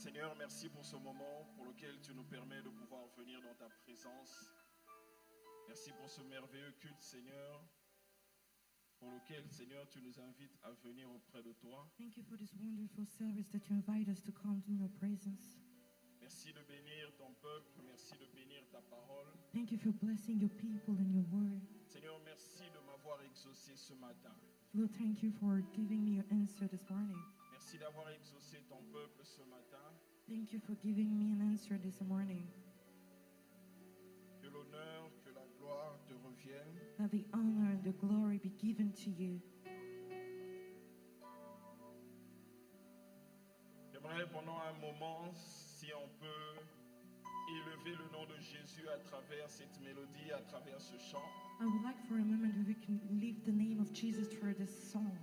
Seigneur, merci pour ce moment pour lequel tu nous permets de pouvoir venir dans ta présence. Merci pour ce merveilleux culte, Seigneur, pour lequel, Seigneur, tu nous invites à venir auprès de toi. Thank you for this wonderful service that you invite us to come in your presence. Merci de bénir ton peuple, merci de bénir ta parole. Thank you for blessing your people and your word. Seigneur, merci de m'avoir exaucé ce matin. Lord, thank you for giving me your answer this morning. Merci d'avoir exaucé ton peuple ce matin. Thank you for giving me an answer this morning. Que l'honneur, que la gloire te reviennent. That the honor and the glory be given to you. J'aimerais pendant un moment, si on peut, élever le nom de Jésus à travers cette mélodie, à travers ce chant. I would like for a moment if we can lift the name of Jesus through this song.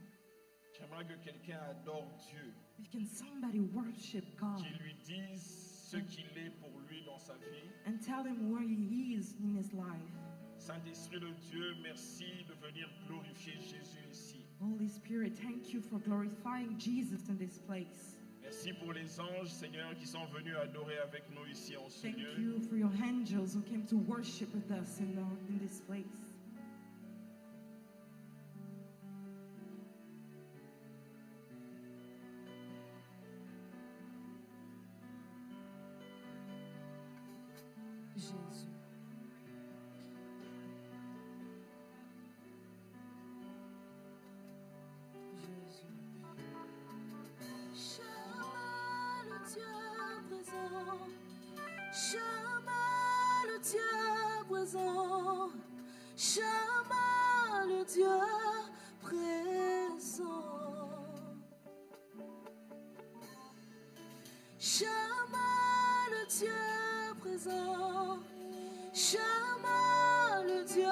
J'aimerais que quelqu'un adore Dieu, If can somebody worship God qu'il lui dise ce qu'il est pour lui dans sa vie. and tell him where he is in his life. Saint-Esprit de Dieu, merci de venir glorifier Jésus ici. Holy Spirit, thank you for glorifying Jesus in this place. Merci pour les anges, Seigneur, qui sont venus adorer avec nous ici en ce Thank lieu. you for your angels who came to worship with us in this place. Jésus. Jésus. Chemin le Dieu présent. Chemin le Dieu présent. Chemin le Dieu présent. Chemin le Dieu présent. Chemin le Dieu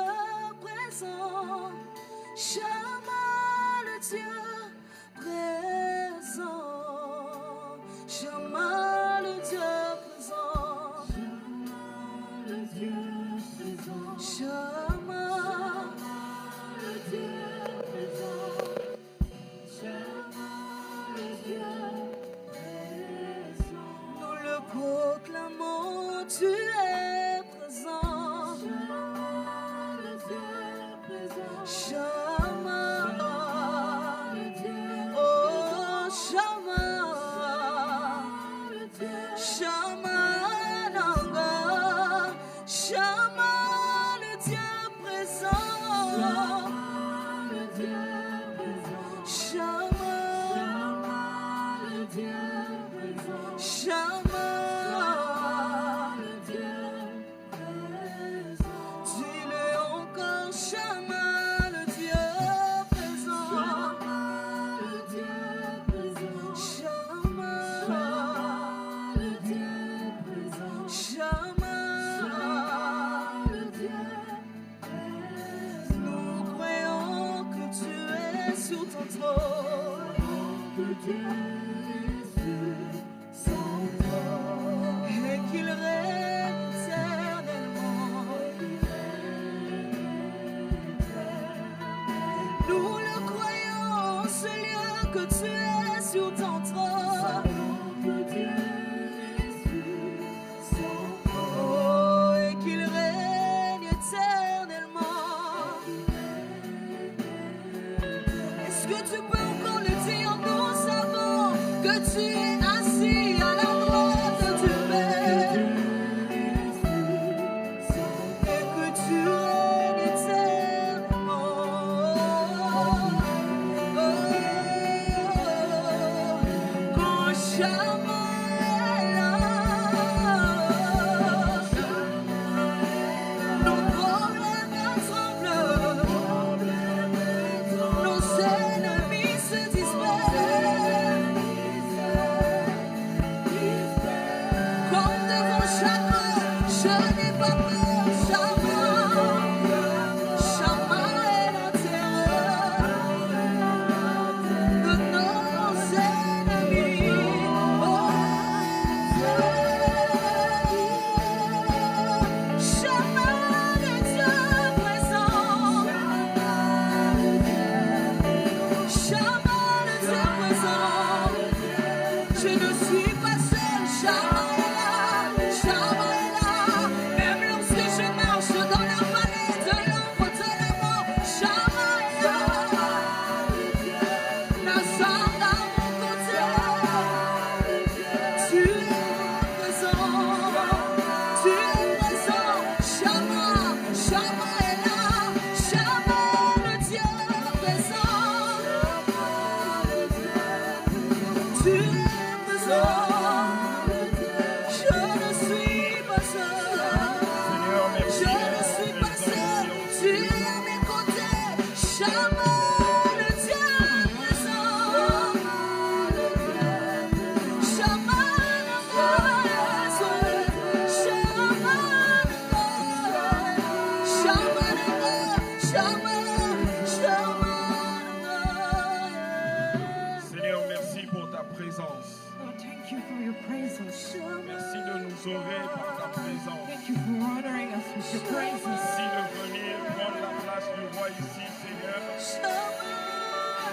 présent. Chemin le Dieu présent. Chemin le Dieu présent. Chemin le Dieu présent. Chemin le Dieu présent. Chemin le Dieu présent. Nous le proclamons, tu es présent. Chemin le Dieu présent. Chemin le Dieu. Oh, chemin le Dieu. Chemin d'Anga. Chemin le Dieu présent. Chemin le Dieu présent. Chemin le Dieu présent. Chemin le Dieu présent. Dis-le encore, chemin le Dieu présent. Chemin le Dieu présent. Chemin le Dieu présent. Chemin le Dieu présent. Nous croyons que tu es sur ton trône. Que Dieu est sur son trône. Et qu'il règne éternellement. Nous le croyons, Seigneur, que tu es sur ton trône. Que Dieu est sur son trône. Oh, et qu'il règne éternellement. Est-ce que tu peux encore le dire? Nous savons que tu es assis à la droite du Père. Et que tu règnes éternellement. Quand chemin est là, nos corps Seigneur, merci pour ta présence. Lord, thank you for your presence. Merci de nous honorer par ta présence. Thank you for honoring us with your presence. Merci de venir prendre la place du roi ici, Seigneur.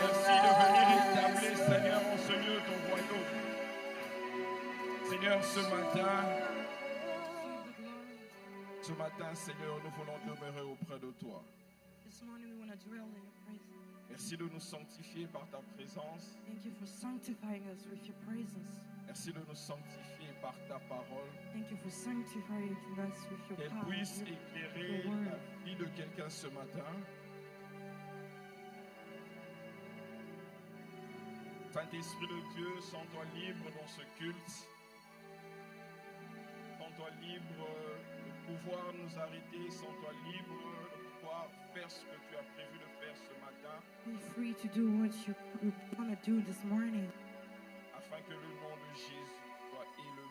Merci de venir établir, Seigneur, en ce lieu ton royaume. Seigneur, ce matin, Seigneur, nous voulons demeurer auprès de toi. This morning we want to dwell in your presence. Merci de nous sanctifier par ta présence. Thank you for sanctifying us with your presence. Merci de nous sanctifier par ta parole. Thank you for sanctifying us with your Qu'elle power. puisse éclairer la vie de quelqu'un ce matin. Saint-Esprit de Dieu, sens-toi libre dans ce culte. Sens-toi libre de pouvoir nous arrêter. Sens-toi libre de pouvoir faire ce que tu as prévu de faire ce matin. Be free to do what you want to do this morning, Afin que le nom de Jésus soit élevé.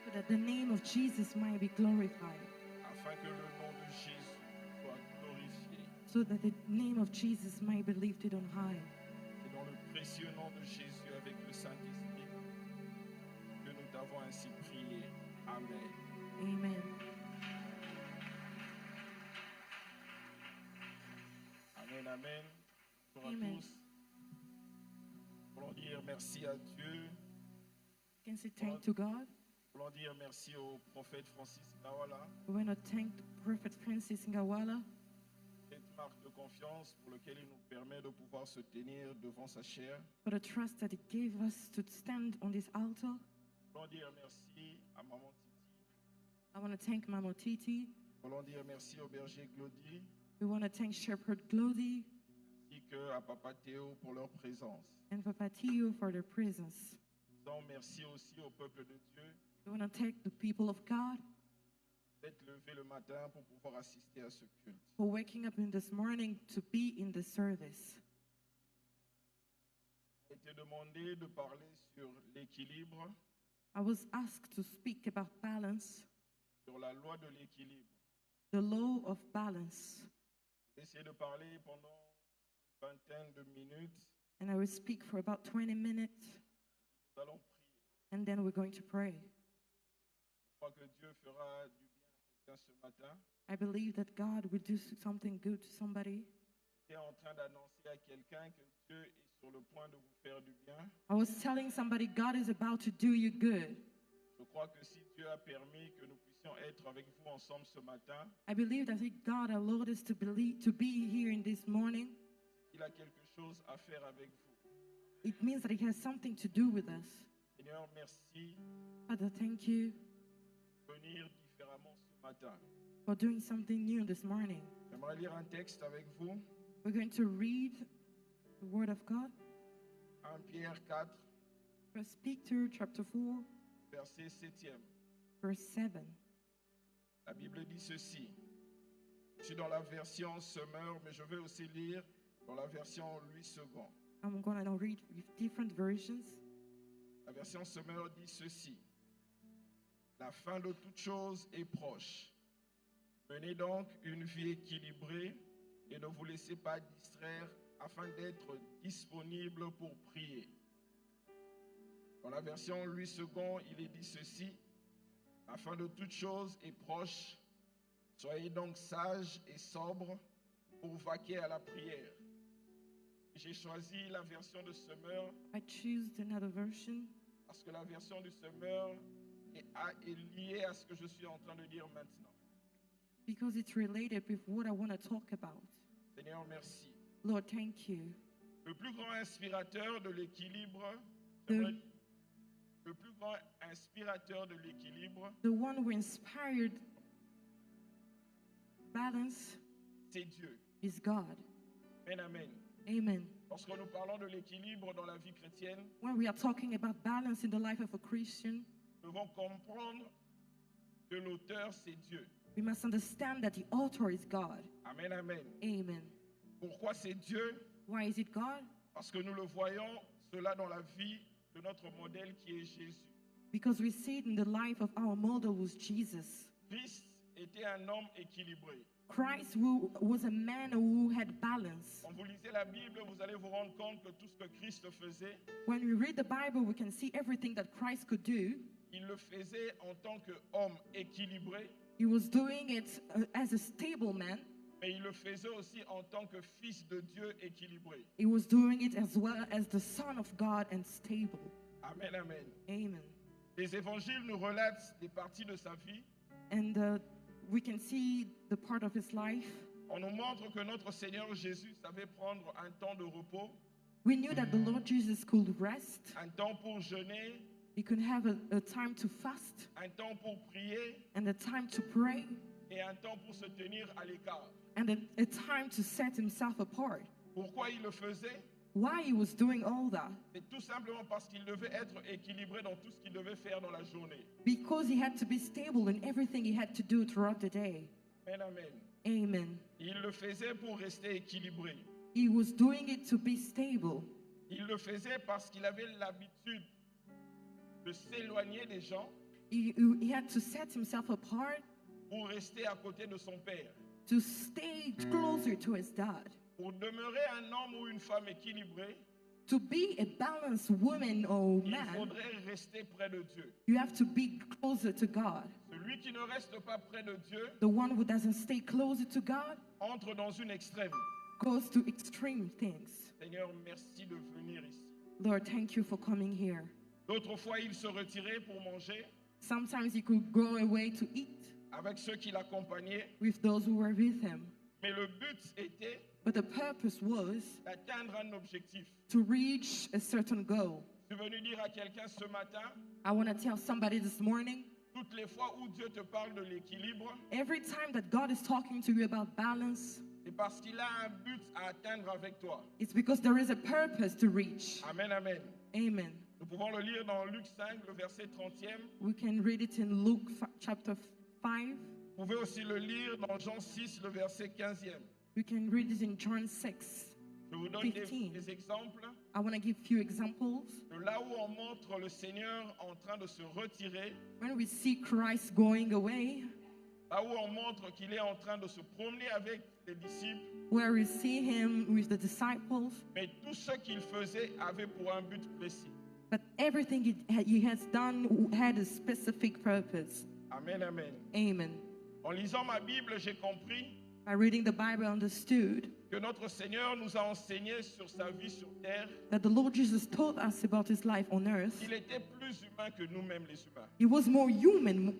so that the name of Jesus might be glorified, Afin que le nom de Jésus soit glorifié. so that the name of Jesus might be lifted on high. C'est dans le précieux nom de Jésus avec le Saint-Esprit que nous t'avons ainsi prié. Amen. Amen. Amen, amen. Bonjour à Amen. tous. Voulons dire merci à Dieu. Can say thank to God. Voulons dire merci au prophète Francis Ngawala. We want to thank Prophet Francis Ngawala Cette marque de confiance pour laquelle il nous permet de pouvoir se tenir devant sa chair. for the trust that He gave us to stand on this altar. Voulons dire merci à Maman Titi. I want to thank Mama Titi. Voulons dire merci au berger Glody We want to thank Shepherd Glody ainsi qu'à Papa Théo pour leur présence. and Papa Tio for their presence. Disons merci aussi au peuple de Dieu. We want to thank the people of God D'être levé le matin pour pouvoir assister à ce culte. for waking up in this morning to be in the service. Il a été demandé de parler sur l'équilibre, I was asked to speak about balance, sur la loi de l'équilibre. the law of balance, J'ai essayé de parler pendant une vingtaine de minutes. and I will speak for about 20 minutes, Nous allons prier. and then we're going to pray. Je crois que Dieu fera du bien à quelqu'un ce matin. I believe that God will do something good to somebody. J'étais en train d'annoncer à quelqu'un que Dieu est sur le point de vous faire du bien. I was telling somebody God is about to do you good. Je crois que si Dieu a permis que nous puissions être avec vous ensemble ce matin, I believe that if God allowed us to be here in this morning, il a quelque chose à faire avec vous. it means that He has something to do with us. Seigneur, merci Father, thank you de venir différemment ce matin. for doing something new this morning. J'aimerais lire un texte avec vous, We're going to read the Word of God. 1 Pierre 4, 1 Peter chapter 4, verset 7e. verse 7. La Bible dit ceci. Je suis dans la version Summer, mais je vais aussi lire dans la version Louis II. I'm going to read with different versions. La version Summer dit ceci. La fin de toute chose est proche. Menez donc une vie équilibrée et ne vous laissez pas distraire afin d'être disponible pour prier. Dans la version Louis II, il est dit ceci. La fin de toute chose est proche. Soyez donc sages et sobres pour vaquer à la prière. J'ai choisi la version de Summer I choose another version parce que la version du Summer est liée à ce que je suis en train de dire maintenant. because it's related with what I want to talk about. Seigneur, merci. Lord, thank you. Le plus grand inspirateur de l'équilibre, The, le plus grand inspirateur de l'équilibre, the one who inspired balance c'est Dieu. is God. Amen, amen. Amen. Lorsque nous parlons de l'équilibre dans la vie chrétienne, When we are talking about balance in the life of a Christian, nous devons comprendre que l'auteur, c'est Dieu. we must understand that the author is God. Amen, amen. Amen. Pourquoi c'est Dieu? Why is it God? Parce que nous le voyons, cela dans la vie de notre modèle qui est Jésus. Because we see it in the life of our model who's Jesus. Christ était un homme équilibré. Christ was a man who had balance. Quand vous lisez la Bible, vous allez vous rendre compte que tout ce que Christ faisait, When we read the Bible, we can see everything that Christ could do. il le faisait en tant qu'homme équilibré, He was doing it as a stable man. mais il le faisait aussi en tant que fils de Dieu équilibré. He was doing it as well as the Son of God and stable. Amen, amen. Amen. Les évangiles nous relatent des parties de sa vie. And we can see the part of his life. On nous montre que notre Seigneur Jésus savait prendre un temps de repos, We knew that the Lord Jesus could rest. un temps pour jeûner, He could have a time to fast un temps pour prier and a time to pray et un temps pour se tenir à l'écart. and a time to set himself apart. Pourquoi il le faisait? Why he was doing all that? C'est tout simplement parce qu'il devait être équilibré dans tout ce qu'il devait faire dans la journée. Because he had to be stable in everything he had to do throughout the day. Amen, amen. Amen. Il le faisait pour rester équilibré. He was doing it to be stable. Il le faisait parce qu'il avait l'habitude de s'éloigner des gens He had to set himself apart pour rester à côté de son père. to stay closer to his dad. Pour demeurer un homme ou une femme équilibré, To be a balanced woman or il man, faudrait rester près de Dieu. you have to be closer to God. Celui qui ne reste pas près de Dieu The one who doesn't stay closer to God entre dans une extrême. goes to extreme things. Seigneur, merci de venir ici. Lord, thank you for coming here. D'autres fois, il se retirait pour manger Sometimes he could go away to eat avec ceux qui l'accompagnaient, with those who were with him. mais le but était But the purpose was d'atteindre un objectif. to reach a certain goal. Je suis venu dire à quelqu'un ce matin, I want to tell somebody this morning, toutes les fois où Dieu te parle de l'équilibre, every time that God is talking to you about balance, c'est parce qu'il a un but à atteindre avec toi. it's because there is a purpose to reach. Amen, amen. Amen. Nous pouvons le lire dans Luc 5, le verset 30e. We can read it in Luke chapter 5. Vous pouvez aussi le lire dans Jean 6, le verset 15e. We can read it in John 6. Je vous donne 15. des exemples I want to give few examples. de là où on montre le Seigneur en train de se retirer, When we see Christ going away, là où on montre qu'il est en train de se promener avec les disciples, where we see him with the disciples, mais tout ce qu'il faisait avait pour un but précis. but everything he has done had a specific purpose. Amen, amen. Amen. En lisant ma Bible, j'ai compris By reading the Bible, I understood que notre Seigneur nous a enseigné sur sa vie sur terre that the Lord Jesus taught us about his life on earth. qu'il était plus humain que nous-mêmes les humains. He was more human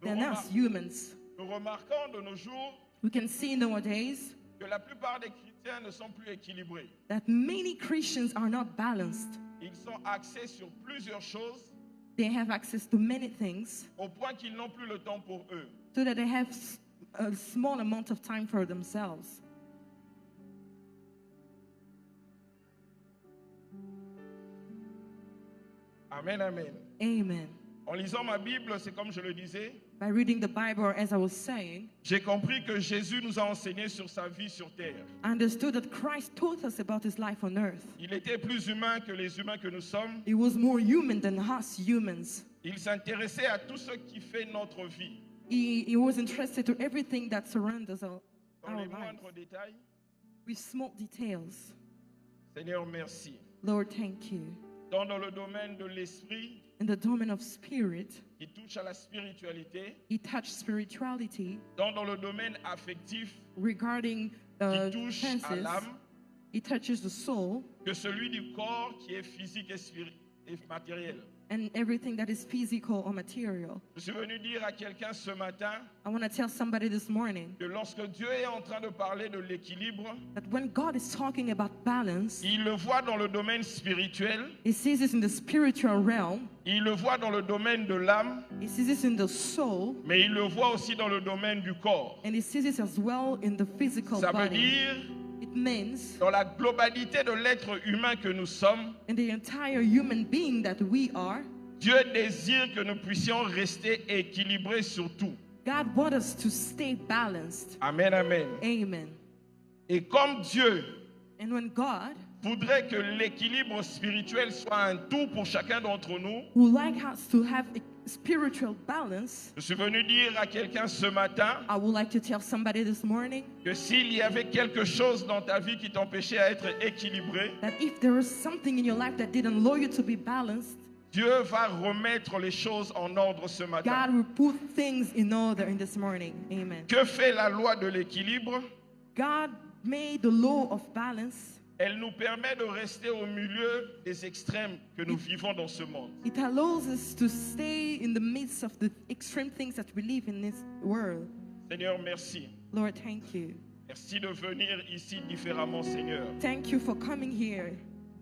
than us humans. Nous remarquons de nos jours We can see nowadays que la plupart des chrétiens ne sont plus équilibrés. that many Christians are not balanced. Ils sont axés sur plusieurs choses They have access to many things au point qu'ils n'ont plus le temps pour eux. so that they have a small amount of time for themselves. Amen, amen. Amen. En lisant ma Bible, c'est comme je le disais, By reading the Bible, as I was saying, j'ai compris que Jésus nous a enseigné sur sa vie sur terre. I understood that Christ taught us about his life on earth. Il était plus humain que les humains que nous sommes. He was more human than us humans. Il s'intéressait à tout ce qui fait notre vie, He was interested to everything that surrounds us, dans our les lives, moindres détails. with small details. Seigneur, merci. Lord, thank you. Dans le domaine de l'esprit, In the domain of spirit, qui touche à la spiritualité, he touched spirituality. dans le domaine affectif, Regarding qui touche à senses, l'âme, he touches the soul que celui du corps qui est physique et matériel. and everything that is physical or material. Je suis venu dire à quelqu'un ce matin I want to tell somebody this morning que lorsque Dieu est en train de parler de l'équilibre, that when God is talking about balance, il le voit dans le domaine spirituel, he sees this in the spiritual realm, il le voit dans le domaine de l'âme, he sees this in the soul, mais il le voit aussi dans le domaine du corps. and he sees this as well in the physical Ça veut body. dire, It means dans la globalité de l'être humain que nous sommes, in the entire human being that we are, Dieu désire que nous puissions rester équilibrés sur tout. God wants us to stay balanced. Amen, amen. Amen. Et comme Dieu And when God voudrait que l'équilibre spirituel soit un tout pour chacun d'entre nous, would like us to have spiritual balance, Je suis venu dire à quelqu'un ce matin I would like to tell somebody this morning que s'il y avait quelque chose dans ta vie qui t'empêchait à être équilibré, that if there was something in your life that didn't allow you to be balanced, Dieu va remettre les choses en ordre ce matin. God will put things in order in this morning. Amen. Que fait la loi de l'équilibre? God made the law of balance. Elle nous permet de rester au milieu des extrêmes que nous vivons dans ce monde. It allows us to stay in the midst of the extreme things that we live in this world. Seigneur, merci. Lord, thank you. Merci de venir ici différemment, Seigneur. Thank you for coming here.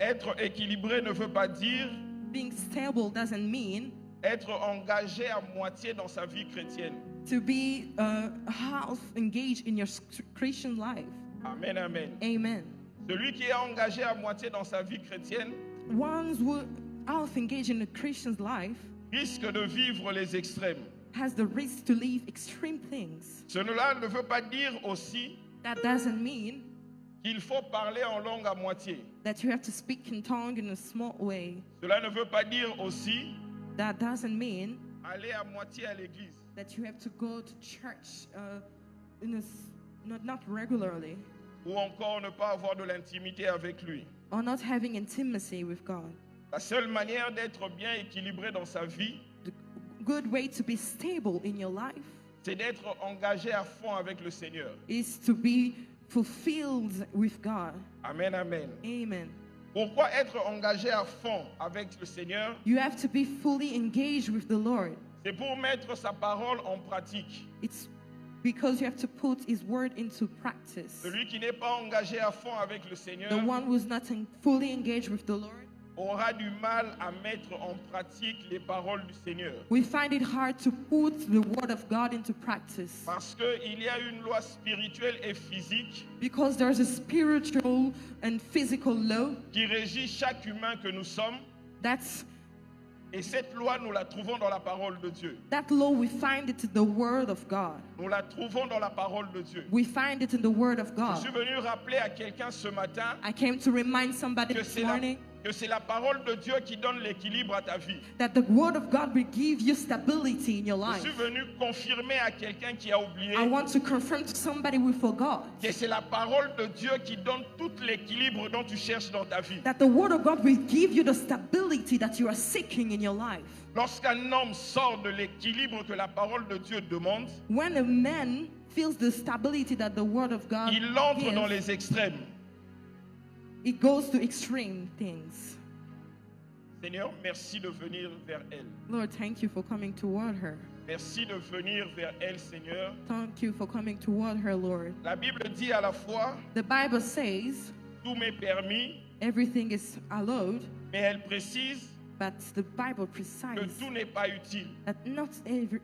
Être équilibré ne veut pas dire Being stable doesn't mean être engagé à moitié dans sa vie chrétienne. to be half engaged in your Christian life. Amen, amen. Amen. Celui qui est engagé à moitié dans sa vie chrétienne Ones who half engaged in a Christian's life risque de vivre les extrêmes. has the risk to live extreme things. Cela ne veut pas dire aussi That doesn't mean qu'il faut parler en langue à moitié. that you have to speak in tongue in a small way. Cela ne veut pas dire aussi That doesn't mean aller à moitié à l'église. that you have to go to church not regularly, Ou encore ne pas avoir de l'intimité avec lui. or not having intimacy with God. La seule manière d'être bien équilibré dans sa vie, The good way to be stable in your life c'est d'être engagé à fond avec le Seigneur. is to be fulfilled with God. Amen, amen. Amen. Pourquoi être engagé à fond avec le Seigneur? You have to be fully engaged with the Lord. C'est pour mettre sa parole en pratique. It's because you have to put His word into practice. Celui qui n'est pas engagé à fond avec le Seigneur The one who's not fully engaged with the Lord, aura du mal à mettre en pratique les paroles du Seigneur. we find it hard to put the word of God into practice Parce qu'il y a une loi spirituelle et physique because there's a spiritual and physical law qui régit chaque humain que nous sommes. that's Et cette loi, nous la trouvons dans la parole de Dieu. that law we find it in the word of God. Nous la trouvons dans la parole de Dieu. We find it in the word of Je God. suis venu rappeler à quelqu'un ce matin I came to remind somebody que this c'est la, morning que c'est la parole de Dieu qui donne l'équilibre à ta vie. that the word of God will give you stability in your Je life. suis venu confirmer à quelqu'un qui a oublié I want to confirm to somebody we forgot que c'est la parole de Dieu qui donne tout l'équilibre dont tu cherches dans ta vie. that the word of God will give you the stability that you are seeking in your life. Lorsqu'un homme sort de l'équilibre que la parole de Dieu demande, When a man feels the stability that the word of God il entre gives, dans les extrêmes. it goes to extreme things. Seigneur, merci de venir vers elle. Lord, thank you for coming toward her. Merci de venir vers elle, Seigneur. Thank you for coming toward her, Lord. La Bible dit à la fois, The Bible says tout m'est permis, everything is allowed, mais elle précise but the Bible que precise tout n'est pas utile. that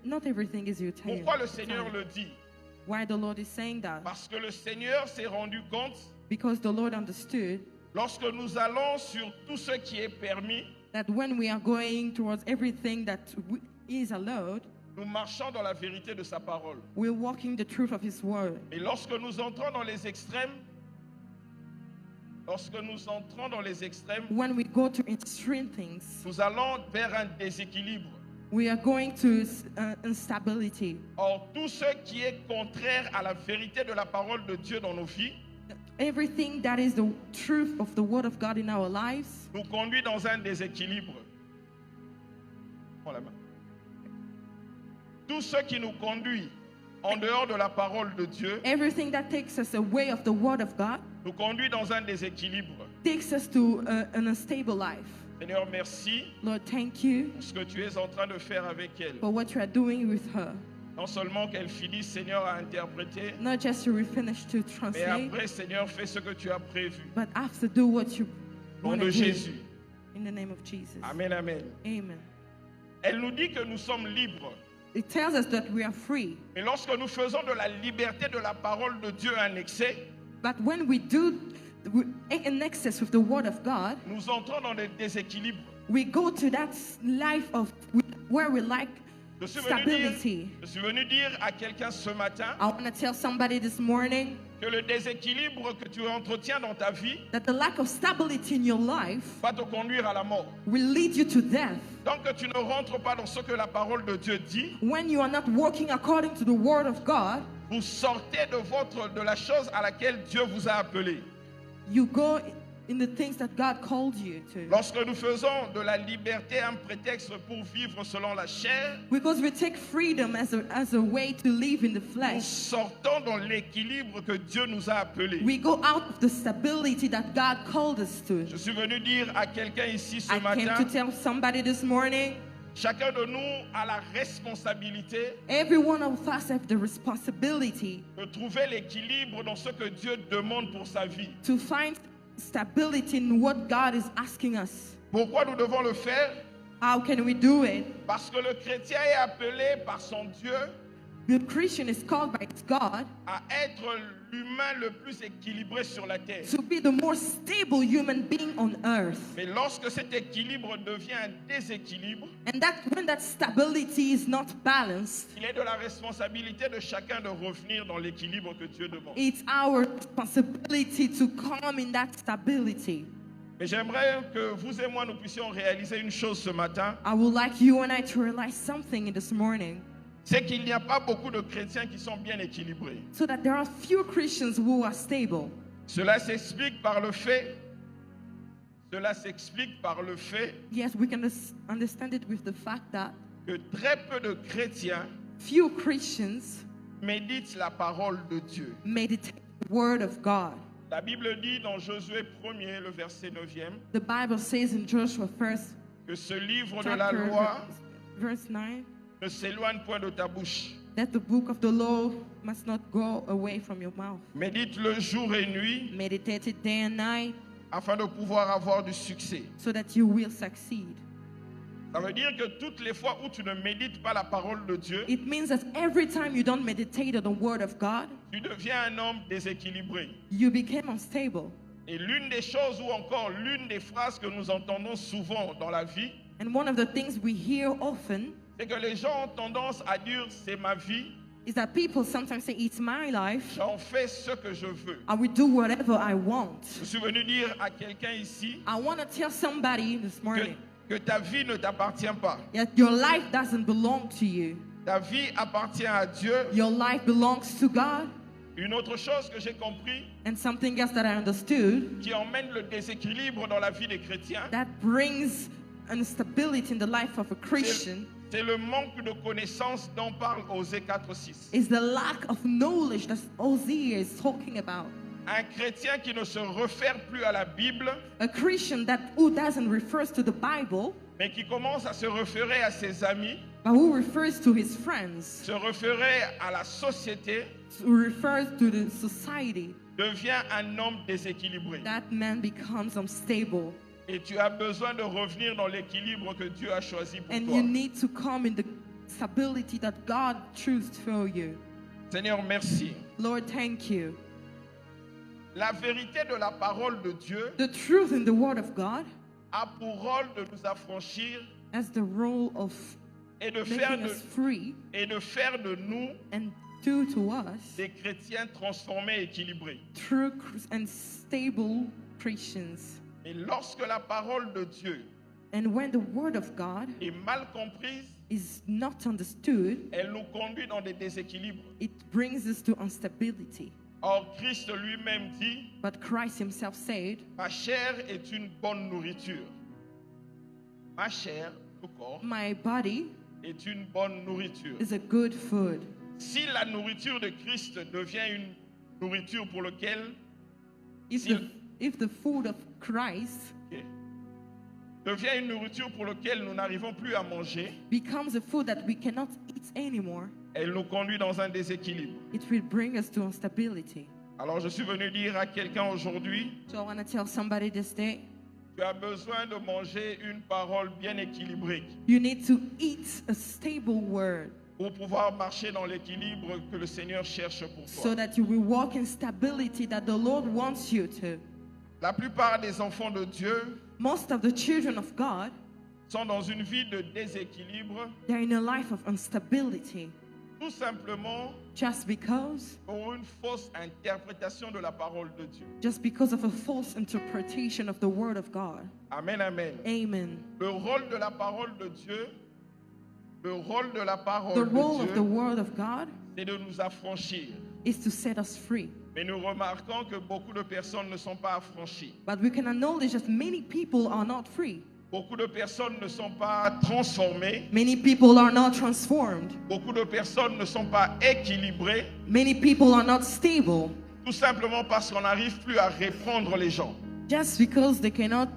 not everything is utilitarian. Pourquoi le Seigneur le dit? Why the Lord is saying that? Parce que le Seigneur s'est rendu compte, Because the Lord understood lorsque nous allons sur tout ce qui est permis, that when we are going towards everything that is allowed, nous marchons dans la vérité de sa parole. we're walking the truth of His word. Et lorsque nous entrons dans les extrêmes, When we go to extreme things, nous allons vers un déséquilibre. we are going to instability. Or, tout ce qui est contraire à la vérité de la parole de Dieu dans nos vies Everything that is the truth of the word of God in our lives nous conduit dans un déséquilibre. Prends la main. Tout ce qui nous conduit en dehors de la parole de Dieu everything that takes us away of the word of God nous conduit dans un déséquilibre. takes us to an unstable life. Seigneur, merci Lord, thank you pour ce que tu es en train de faire avec elle. for what you are doing with her. Non seulement qu'elle finisse, Seigneur, à interpréter, Not just to finish to mais translate, après, Seigneur, fais ce que tu as prévu. but after do what you Au nom want de to do. Jésus. In the name of Jesus. Amen, amen. Amen. Elle nous dit que nous sommes libres. It tells us that we are free. Mais lorsque nous faisons de la liberté de la parole de Dieu un excès, But when we do in excess with the word of God, nous entrons dans des déséquilibres. we go to that life of where we like Je suis stability. venu dire à quelqu'un ce matin I want to tell somebody this morning que que le déséquilibre que tu entretiens dans ta vie that the lack of stability in your life va te conduire à la mort. will lead you to death. Tant que tu ne rentres pas dans ce que la parole de Dieu dit, When you are not working according to the word of God, vous sortez de la chose à laquelle Dieu vous a appelé. you go in the things that God called you to. Lorsque nous faisons de la liberté un prétexte pour vivre selon la chair, Because we take freedom as a way to live in the nous flesh. sortons dans l'équilibre que Dieu nous a appelé. We go out of the stability that God called us to. Je suis venu dire à quelqu'un ici ce I came matin, to tell somebody this morning, chacun de nous a la responsabilité every one of us have the responsibility de trouver l'équilibre dans ce que Dieu demande pour sa vie. to find stability in what God is asking us. Pourquoi nous devons le faire? How can we do it? Parce que le chrétien est appelé par son Dieu The Christian is called by God à être l'humain le plus équilibré sur la terre. to be the more stable human being on earth. Mais lorsque cet équilibre devient un déséquilibre, And that when that stability is not balanced, il est de la responsabilité de chacun de revenir dans l'équilibre que Dieu demande. it's our responsibility to come in that stability. Mais j'aimerais que vous et moi nous puissions réaliser une chose ce matin, I would like you and I to realize something this morning, c'est qu'il n'y a pas beaucoup de chrétiens qui sont bien équilibrés. so that there are few Christians who are stable. Cela s'explique par le fait, Yes, we can understand it with the fact that que très peu de chrétiens few Christians méditent la parole de Dieu. meditate the word of God. La Bible dit dans Josué 1er, le verset 9e, The Bible says in Joshua 1st que ce livre de la chapter, loi verse 9, ne s'éloigne point de ta bouche. that the book of the law must not go away from your mouth. Médite-le jour et nuit Meditate it day and night afin de pouvoir avoir du succès. so that you will succeed. Ça veut dire que toutes les fois où tu ne médites pas la parole de Dieu, It means that every time you don't meditate on the word of God, tu deviens un homme déséquilibré. you become unstable. Et l'une des choses ou encore l'une des phrases que nous entendons souvent dans la vie, And one of the things we hear often c'est que les gens ont tendance à dire c'est ma vie, is that people sometimes say, it's my life, j'en fais ce que je veux. I will do whatever I want. Je suis venu dire à quelqu'un ici I want to tell somebody this morning que ta vie ne t'appartient pas. that your life doesn't belong to you. Ta vie appartient à Dieu. Your life belongs to God. Une autre chose que j'ai compris And something else that I understood, qui emmène le déséquilibre dans la vie des chrétiens, that brings instability in the life of a Christian, c'est le manque de connaissances dont parle Osée 4:6. is the lack of knowledge that Hosea is talking about. Un chrétien qui ne se réfère plus à la Bible, A Christian who doesn't refer to the Bible, mais qui commence à se référer à ses amis, but who refers to his friends, se référer à la société, who refers to the society, devient un homme déséquilibré. that man becomes unstable. Et tu as besoin de revenir dans l'équilibre que Dieu a choisi pour And toi. you need to come in the stability that God chose for you. Seigneur, merci. Lord, thank you. La vérité de la parole de Dieu The truth in the Word of God a pour rôle de nous affranchir has the role of et de faire making us free de nous and do to us des chrétiens transformés et équilibrés. true and stable Christians. Et lorsque la parole de Dieu And when the Word of God est mal comprise, is not understood, elle nous conduit dans des déséquilibres. it brings us to instability. Or, Christ lui-même dit, But Christ himself said, ma chair est une bonne nourriture. Ma chair, le corps, my body est une bonne nourriture. is a good food. Si la nourriture de Christ devient une nourriture pour laquelle If the food of Christ devient une nourriture pour laquelle nous n'arrivons plus à manger, becomes a food that we cannot eat anymore, elle nous conduit dans un déséquilibre. it will bring us to instability. Alors je suis venu dire à quelqu'un aujourd'hui, So I want to tell somebody this day, tu as besoin de manger une parole bien équilibrée you need to eat a stable word pour pouvoir marcher dans l'équilibre que le Seigneur cherche pour so toi. that you will walk in stability that the Lord wants you to. La plupart des enfants de Dieu Most of the children of God, sont dans une vie de déséquilibre they're in a life of instability. Tout simplement just because pour une fausse interprétation de la parole de Dieu. of a false interpretation of the word of God. Amen, amen. Amen. Le rôle de la parole de Dieu, le rôle de la The parole role de of the Dieu, word of God c'est de nous affranchir. is to set us free. Mais nous remarquons que beaucoup de personnes ne sont pas affranchies. But we can acknowledge that many people are not free. Beaucoup de personnes ne sont pas transformées. Many people are not transformed. Beaucoup de personnes ne sont pas équilibrées. Many people are not stable Tout simplement parce qu'on n'arrive plus à reprendre les gens. just because they cannot.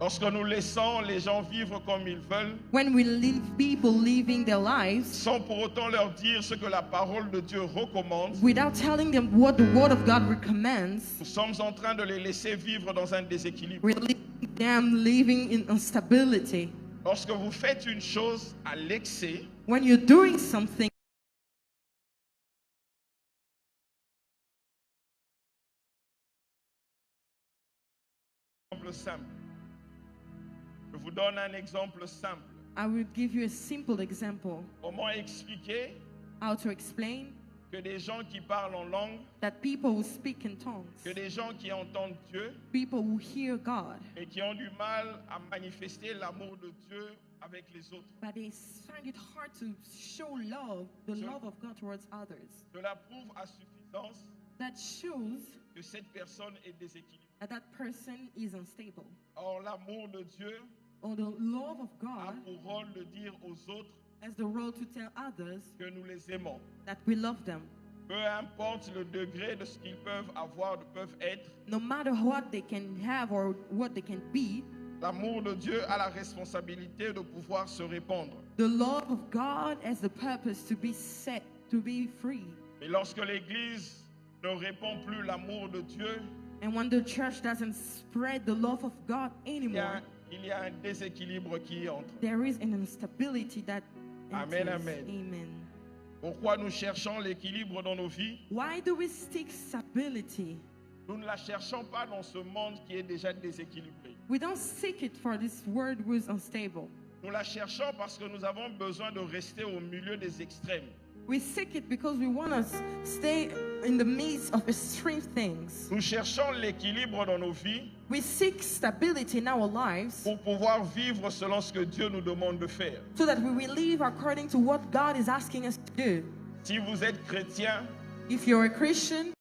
Lorsque nous laissons les gens vivre comme ils veulent, When we leave people living their lives sans pour autant leur dire ce que la parole de Dieu recommande, without telling them what the word of God recommends, nous sommes en train de les laisser vivre dans un déséquilibre. we're leaving them living in instability. Lorsque vous faites une chose à l'excès, When you're doing something, exemple simple. Je vous donne un exemple simple. I will give you a simple example Comment expliquer how to explain que des gens qui parlent en langue, that people who speak in tongues, que des gens qui entendent Dieu people who hear God, et qui ont du mal à manifester l'amour de Dieu avec les autres. but they find it hard to show love, the love of God towards others. Cela prouve à suffisance That shows que cette personne est déséquilibrée. that person is unstable. Or, l'amour de Dieu Or the love of a God pour rôle de dire aux autres has the role to tell others que nous les aimons. that we love them. Peu importe le degré de ce qu'ils peuvent avoir, peuvent être, No matter what they can have or what they can be, l'amour de Dieu a la responsabilité de pouvoir se répandre. the love of God has the purpose to be set, to be free. Mais lorsque l'Église ne répand plus l'amour de Dieu, And when the church doesn't spread the love of God anymore, il y a un déséquilibre qui entre. there is an instability that Amen, enters. amen. Amen. Pourquoi nous cherchons l'équilibre dans nos vies? Why do we seek stability? Nous ne la cherchons pas dans ce monde qui est déjà déséquilibré. We don't seek it for this world who is unstable. Nous la cherchons parce que nous avons besoin de rester au milieu des extrêmes. We seek it because we want to stay in the midst of extreme things. Nous cherchons l'équilibre dans nos vies We seek stability in our lives pour pouvoir vivre selon ce que Dieu nous demande de faire. so that we will live according to what God is asking us to do. Si vous êtes chrétien, If you're a Christian,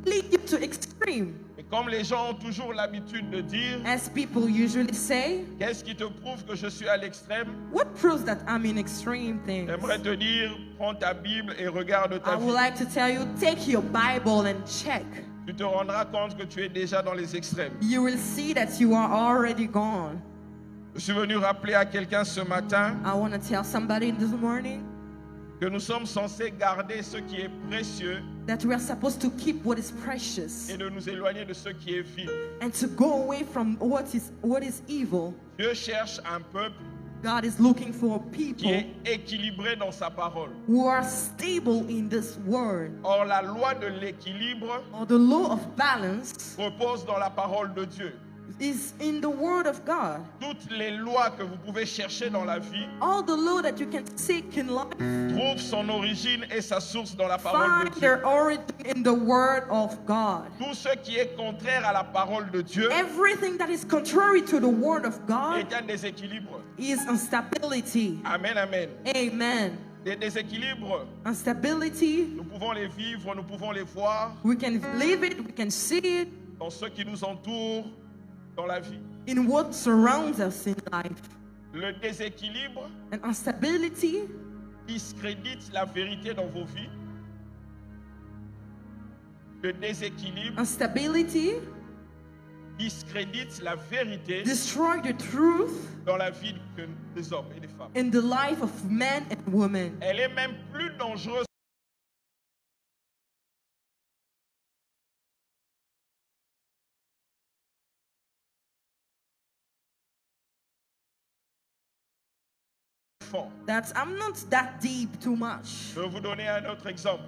lead you to extreme. Et comme les gens ont toujours l'habitude de dire, As people usually say, qu'est-ce qui te prouve que je suis à l'extrême? what proves that I'm in extreme things? J'aimerais te dire, prends ta Bible et regarde ta I would vie. like to tell you, take your Bible and check. Tu te rendras compte que tu es déjà dans les extrêmes. You will see that you are already gone. Je suis venu rappeler à quelqu'un ce matin I want to tell somebody this morning que nous sommes censés garder ce qui est précieux that we are supposed to keep what is precious et de nous éloigner de ce qui est vil. and to go away from what is evil. Dieu cherche un peuple God is looking for qui people est équilibré dans sa parole. who are stable in this word. Or, la loi de l'équilibre Or the law of balance repose dans la parole de Dieu. is in the word of God. Toutes les lois que vous pouvez chercher dans la vie All the law that you can seek in life trouvent son origine et sa source dans la parole find de Dieu. their origin in the word of God. Tout ce qui est contraire à la parole de Dieu Everything that is contrary to the word of God est un déséquilibre. is instability. Amen, amen. Amen. Des déséquilibres, Instability, nous pouvons les vivre, nous pouvons les voir we can live it, we can see it dans ceux qui nous entourent dans la vie. in what surrounds us in life. Le déséquilibre And instability discrédite la vérité dans vos vies. Le déséquilibre instability discrédite la vérité destroy the truth dans la vie des hommes et des femmes. in the life of men and women. Elle est même plus dangereuse fond. I'm not that deep too much. Je vais vous donner un autre exemple.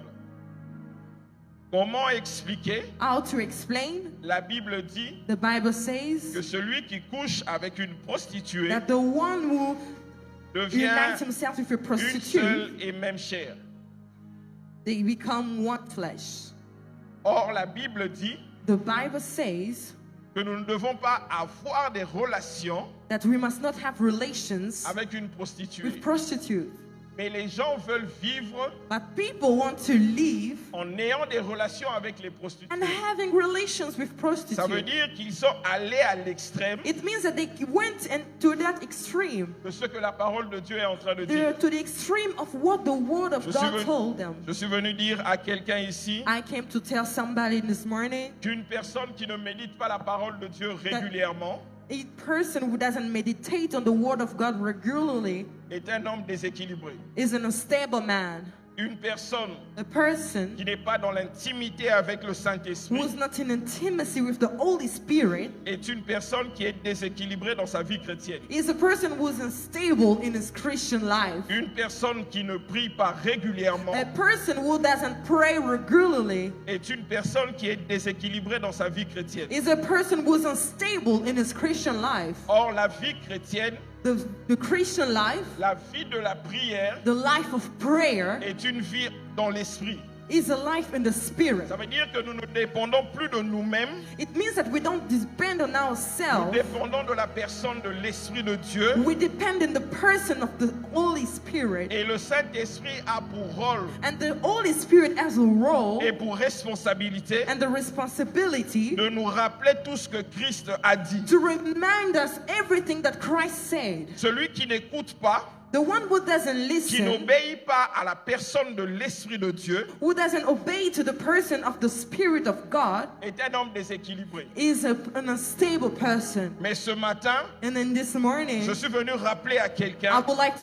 Comment expliquer? How to explain? La Bible dit The Bible que says celui qui couche avec une prostituée that the one who devient unites himself with a une prostitute, seule et même chair. they become one flesh. Or, la Bible dit The Bible says que nous ne devons pas avoir des relations that we must not have relations avec une with prostituée. prostitutes. Mais les gens veulent vivre But people want to live en ayant des relations avec les and prostituées. having relations with Ça veut prostitutes. dire qu'ils sont allés à l'extrême It means that they went to that extreme, de ce que la parole de Dieu est en train de dire. to the extreme of what the word of Je suis God venu- told them. Je suis venu dire à quelqu'un ici I came to tell somebody this morning, qu'une personne qui ne médite pas la parole de Dieu régulièrement a person who doesn't meditate on the word of God regularly est un homme déséquilibré. is an unstable man. Une personne A person qui n'est pas dans l'intimité avec le who Saint-Esprit is not in intimacy with the Holy Spirit est une personne qui est déséquilibrée dans sa vie chrétienne. is a person who is unstable in his Christian life. Une personne qui ne prie pas régulièrement A person who doesn't pray regularly est une personne qui est déséquilibrée dans sa vie chrétienne. is a person who is unstable in his Christian life. Or, la vie chrétienne, The Christian life, la vie de la prière the life of prayer, est une vie dans l'esprit. is a life in the Spirit. Ça veut dire que nous ne dépendons plus de nous-mêmes, It means that we don't depend on nous ourselves. dépendons de la personne de l'Esprit de Dieu. We depend on the person of the Holy Spirit. Et le Saint-Esprit a pour rôle And the Holy Spirit has a role et pour responsabilité and the responsibility de nous rappeler tout ce que Christ a dit. to remind us everything that Christ said. Celui qui n'écoute pas, The one who doesn't qui listen, n'obéit pas à la personne de l'Esprit de Dieu, who doesn't obey to the person of the Spirit of God, est un homme déséquilibré. is an unstable person. Mais ce matin, And then this morning, je suis venu rappeler à I quelqu'un would like to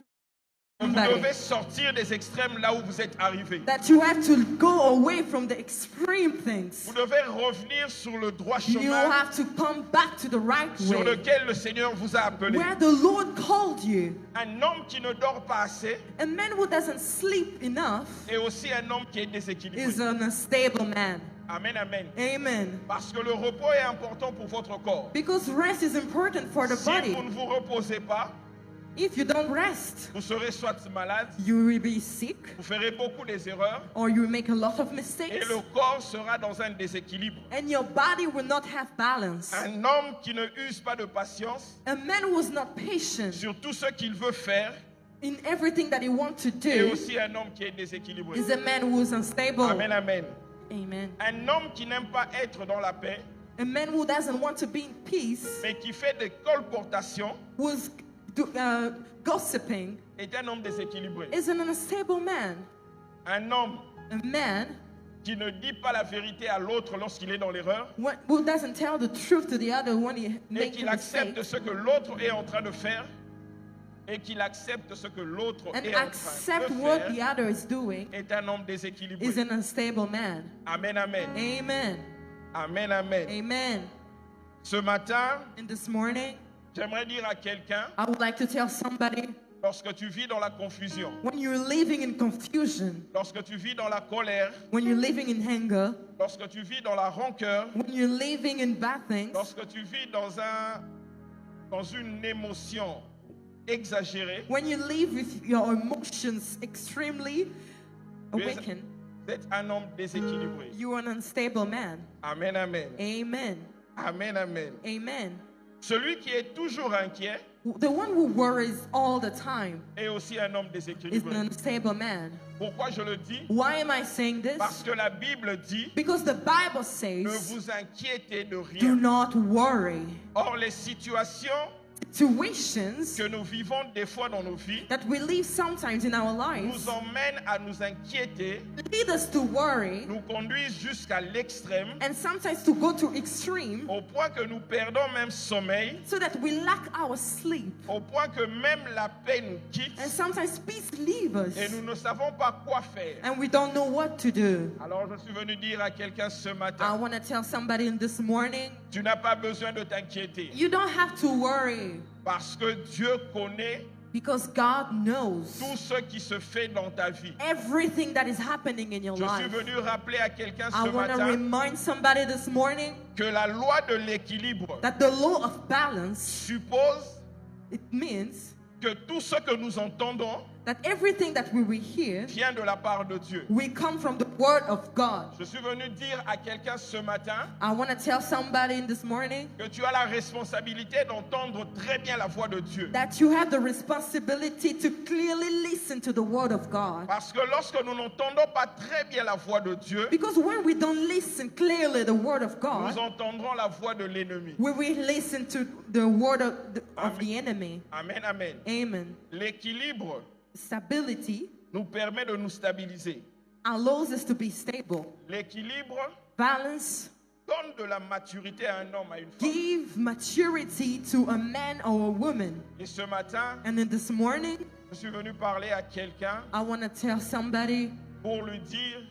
que vous somebody devez sortir des extrêmes là où vous êtes arrivé. that you have to go away from the extreme things. Vous devez revenir sur le droit You chemin have to come back to the right sur way, lequel le Seigneur vous a appelé. where the Lord called you. Un homme qui ne dort pas assez A man who doesn't sleep enough est aussi un homme qui est déséquilibré. is an unstable man. Amen, amen. Amen. Parce que le repos est important pour votre corps. Because rest is important for the Si body. vous ne vous reposez pas, If you don't rest, vous serez soit malade, you will be sick vous ferez beaucoup des erreurs or you will make a lot of et mistakes le corps sera dans un déséquilibre. and your body will not have balance. Un homme qui ne use pas de patience A man who is not patient sur tout ce qu'il veut faire in everything that he wants to est do aussi un homme qui est déséquilibré. is a man who is unstable. Amen, amen. Amen. Un homme qui n'aime pas être dans la paix, A man who doesn't want to be in peace, mais qui fait des colportations, who's gossiping, est un homme déséquilibré. is an unstable man. Un homme A man qui ne dit pas la vérité à l'autre lorsqu'il est dans l'erreur who doesn't tell the truth to the other when he et makes qu'il a mistake, accepte ce que l'autre est en train de faire et qu'il accepte ce que l'autre and est en train accept de what faire the other is doing, est un homme déséquilibré. is an unstable man. Amen, amen. Amen. Amen, amen. Amen. Ce matin, And this morning, j'aimerais dire à quelqu'un, I would like to tell somebody, lorsque tu vis dans la confusion, when you're living in confusion, lorsque tu vis dans la colère, when you're living in anger, lorsque tu vis dans la rancœur, when you're living in bad things, lorsque tu vis dans une émotion exagérée, when you live with your emotions extremely awakened, vous êtes un homme déséquilibré. you are an unstable man. Amen, amen. Amen. Amen, amen. Amen. Celui qui est toujours inquiet The one who worries all the time est aussi un homme is déséquilibré. an unstable man. Pourquoi je le dis? Why am I saying this? Parce que la Bible dit, Because the Bible ne says, vous inquiétez de do rien. not worry. Or, les situations Situations que nous vivons des fois dans nos vies that we live sometimes in our lives nous emmènent à nous inquiéter, lead us to worry nous conduisent jusqu'à l'extrême, and sometimes to go to extreme au point que nous perdons même sommeil, so that we lack our sleep. au point que même la paix nous quitte And sometimes peace leaves us et nous ne savons pas quoi faire. and we don't know what to do. Alors je suis venu dire à quelqu'un ce I matin, want to tell somebody in this morning, tu n'as pas besoin de t'inquiéter you don't have to worry parce que Dieu connaît because God knows tout ce qui se fait dans ta vie. everything that is happening in your Je suis life. venu rappeler à quelqu'un I ce want to matin remind somebody this morning que la loi de l'équilibre that the law of balance, suppose it means que tout ce que nous entendons that everything that we will hear vient de la part de Dieu. will come from the word of God. Je suis venu dire à quelqu'un ce matin I want to tell somebody in this morning que tu as la responsabilité d'entendre très bien la voix de Dieu. that you have the responsibility to clearly listen to the word of God. Parce que lorsque nous n'entendons pas très bien la voix de Dieu, Because when we don't listen clearly the word of nous God, entendrons la voix de l'ennemi. we will listen to the word of the enemy. Amen, amen. Amen. L'équilibre Stability nous permet de nous stabiliser. allows us to be stable. L'équilibre Balance donne de la maturité à un homme, à une femme. give maturity to a man or a woman. Et ce matin, And then this morning, je suis venu parler à quelqu'un I want to tell somebody, pour lui dire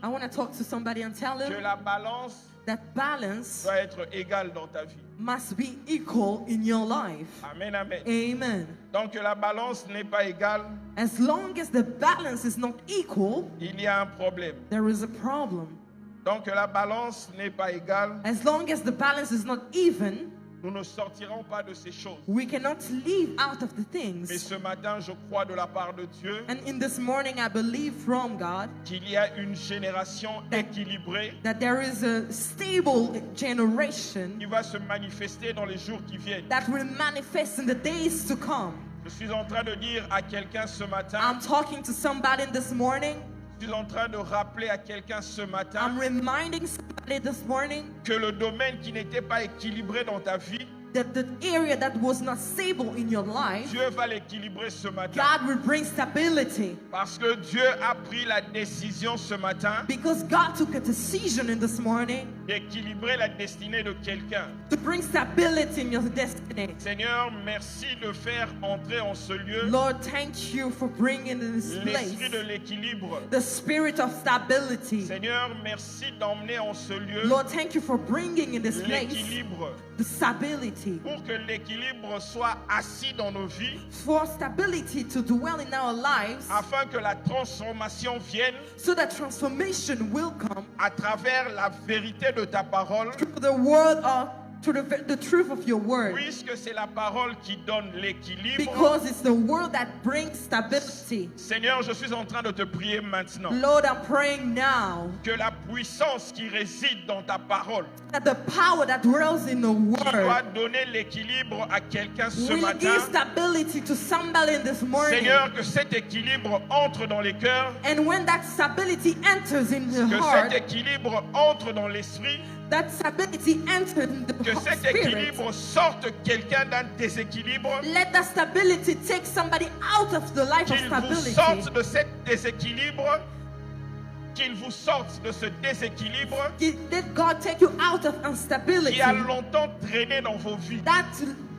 I want to talk to somebody and tell que him la balance that balance doit être égale dans ta vie. must be equal in your life. Amen, amen. Amen. Donc que la balance n'est pas égale, As long as the balance is not equal, il y a un problème. there is a problem. Donc que la balance n'est pas égale, As long as the balance is not even, nous ne sortirons pas de ces choses. we cannot live out of the Mais things. ce matin, je crois de la part de Dieu And in this morning, I believe from God qu'il y a une génération équilibrée that there is a stable generation qui va se manifester dans les jours qui viennent. that will manifest in the days to come. Je suis en train de dire à quelqu'un ce matin, I'm talking to somebody this morning. je suis en train de rappeler à quelqu'un ce matin I'm reminding somebody this morning que le domaine qui n'était pas équilibré dans ta vie, that the area that was not stable in your life, Dieu va l'équilibrer ce matin. God will bring stability. Parce que Dieu a pris la décision ce matin Because God took a decision in this morning d'équilibrer la destinée de quelqu'un. to bring stability in your destiny. Seigneur, merci de faire entrer en ce lieu Lord, thank you for bringing in this l'esprit de place l'équilibre. the spirit of stability. Seigneur, merci d'emmener en ce lieu Lord, thank you for bringing in this place l'équilibre. the stability. Pour que l'équilibre soit assis dans nos vies, For stability to dwell in our lives afin que la transformation vienne so that transformation will come à travers la vérité de ta parole through the word of to the truth of your word. Puisque c'est la parole qui donne l'équilibre. Because it's the word that brings stability. Seigneur, je suis en train de te prier maintenant. Lord, I'm praying now Que la puissance qui réside dans ta parole, that the power that dwells in the qui doit word donner l'équilibre à quelqu'un ce will matin, give stability to somebody in this morning. Seigneur, que cet équilibre entre dans les cœurs, And when that stability enters in the que heart, cet équilibre entre dans l'esprit, that stability enters in the que cet spirit. équilibre sorte quelqu'un d'un déséquilibre, Let that stability take somebody out of the life of qu'il vous stability. sorte de cet déséquilibre, qu'il vous sorte de ce déséquilibre Let God take you out of instability qui a longtemps traîné dans vos vies. that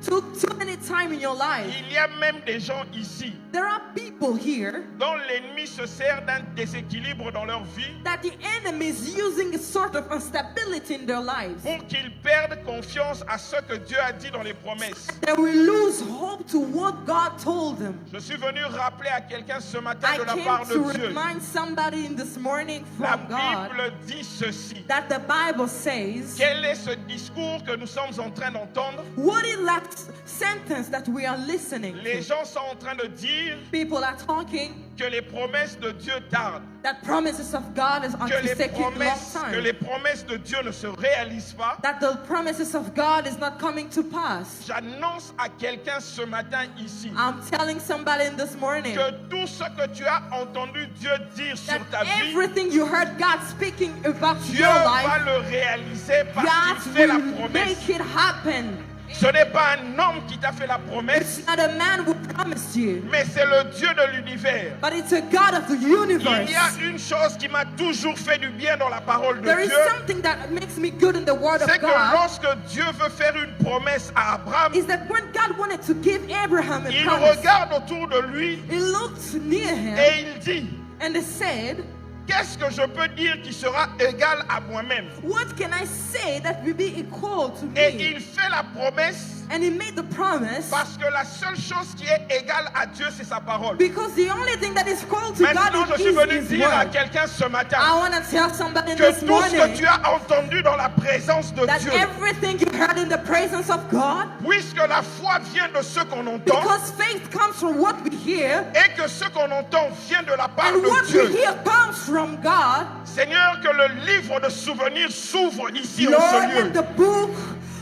took too many time in your life. Il y a même des gens ici There are people here dont l'ennemi se sert d'un déséquilibre dans leur vie that the enemy is using a sort of instability in their lives. pour qu'ils perdent confiance à ce que Dieu a dit dans les promesses. They will lose hope to what God told them. Je suis venu rappeler à quelqu'un ce matin I de la came part de to Dieu. remind somebody in this morning La from God Bible dit ceci. that the Bible says, Quel est ce discours que nous sommes en train d'entendre? what is that sentence that we are listening Les to? gens sont en train de dire People are talking que les promesses de Dieu tardent, that promises of God is que les taking a long promesses time. de Dieu ne se réalisent pas. That the promises of God is not coming to pass. J'annonce à quelqu'un ce matin ici I'm telling somebody in this morning que tout ce que tu as entendu Dieu dire that sur ta vie, everything you heard God speaking about Dieu your va life, le réaliser parce God qu'il fait la will promesse. make it happen. Ce n'est pas un homme qui t'a fait la promesse, It's not a man who promised you, mais c'est le Dieu de l'univers. but it's a God of the Il universe. y a une chose qui m'a toujours fait du bien dans la parole de There is Dieu, something that makes me good in the word c'est of que God, lorsque Dieu veut faire une promesse à Abraham, is that when God wanted to give Abraham a il promise, regarde autour de lui he looked near him et il dit, and he said, qu'est-ce que je peux dire qui sera égal à moi-même? what can I say that will be equal to Et me? il fait la promesse And he made the promise parce que la seule chose qui est égale à Dieu, c'est sa parole. because the only thing that is equal to Maintenant, God je suis is venu his dire à word. quelqu'un ce matin I want to tell somebody que this tout ce que morning tu as entendu dans la présence de that Dieu, everything you heard in the presence of God, puisque la foi vient de ce qu'on entend because faith comes from what we hear, et que ce qu'on entend vient de la part and de what Dieu. we hear comes from God, Seigneur, que le livre de souvenirs s'ouvre ici en Lord, ce let lieu. the book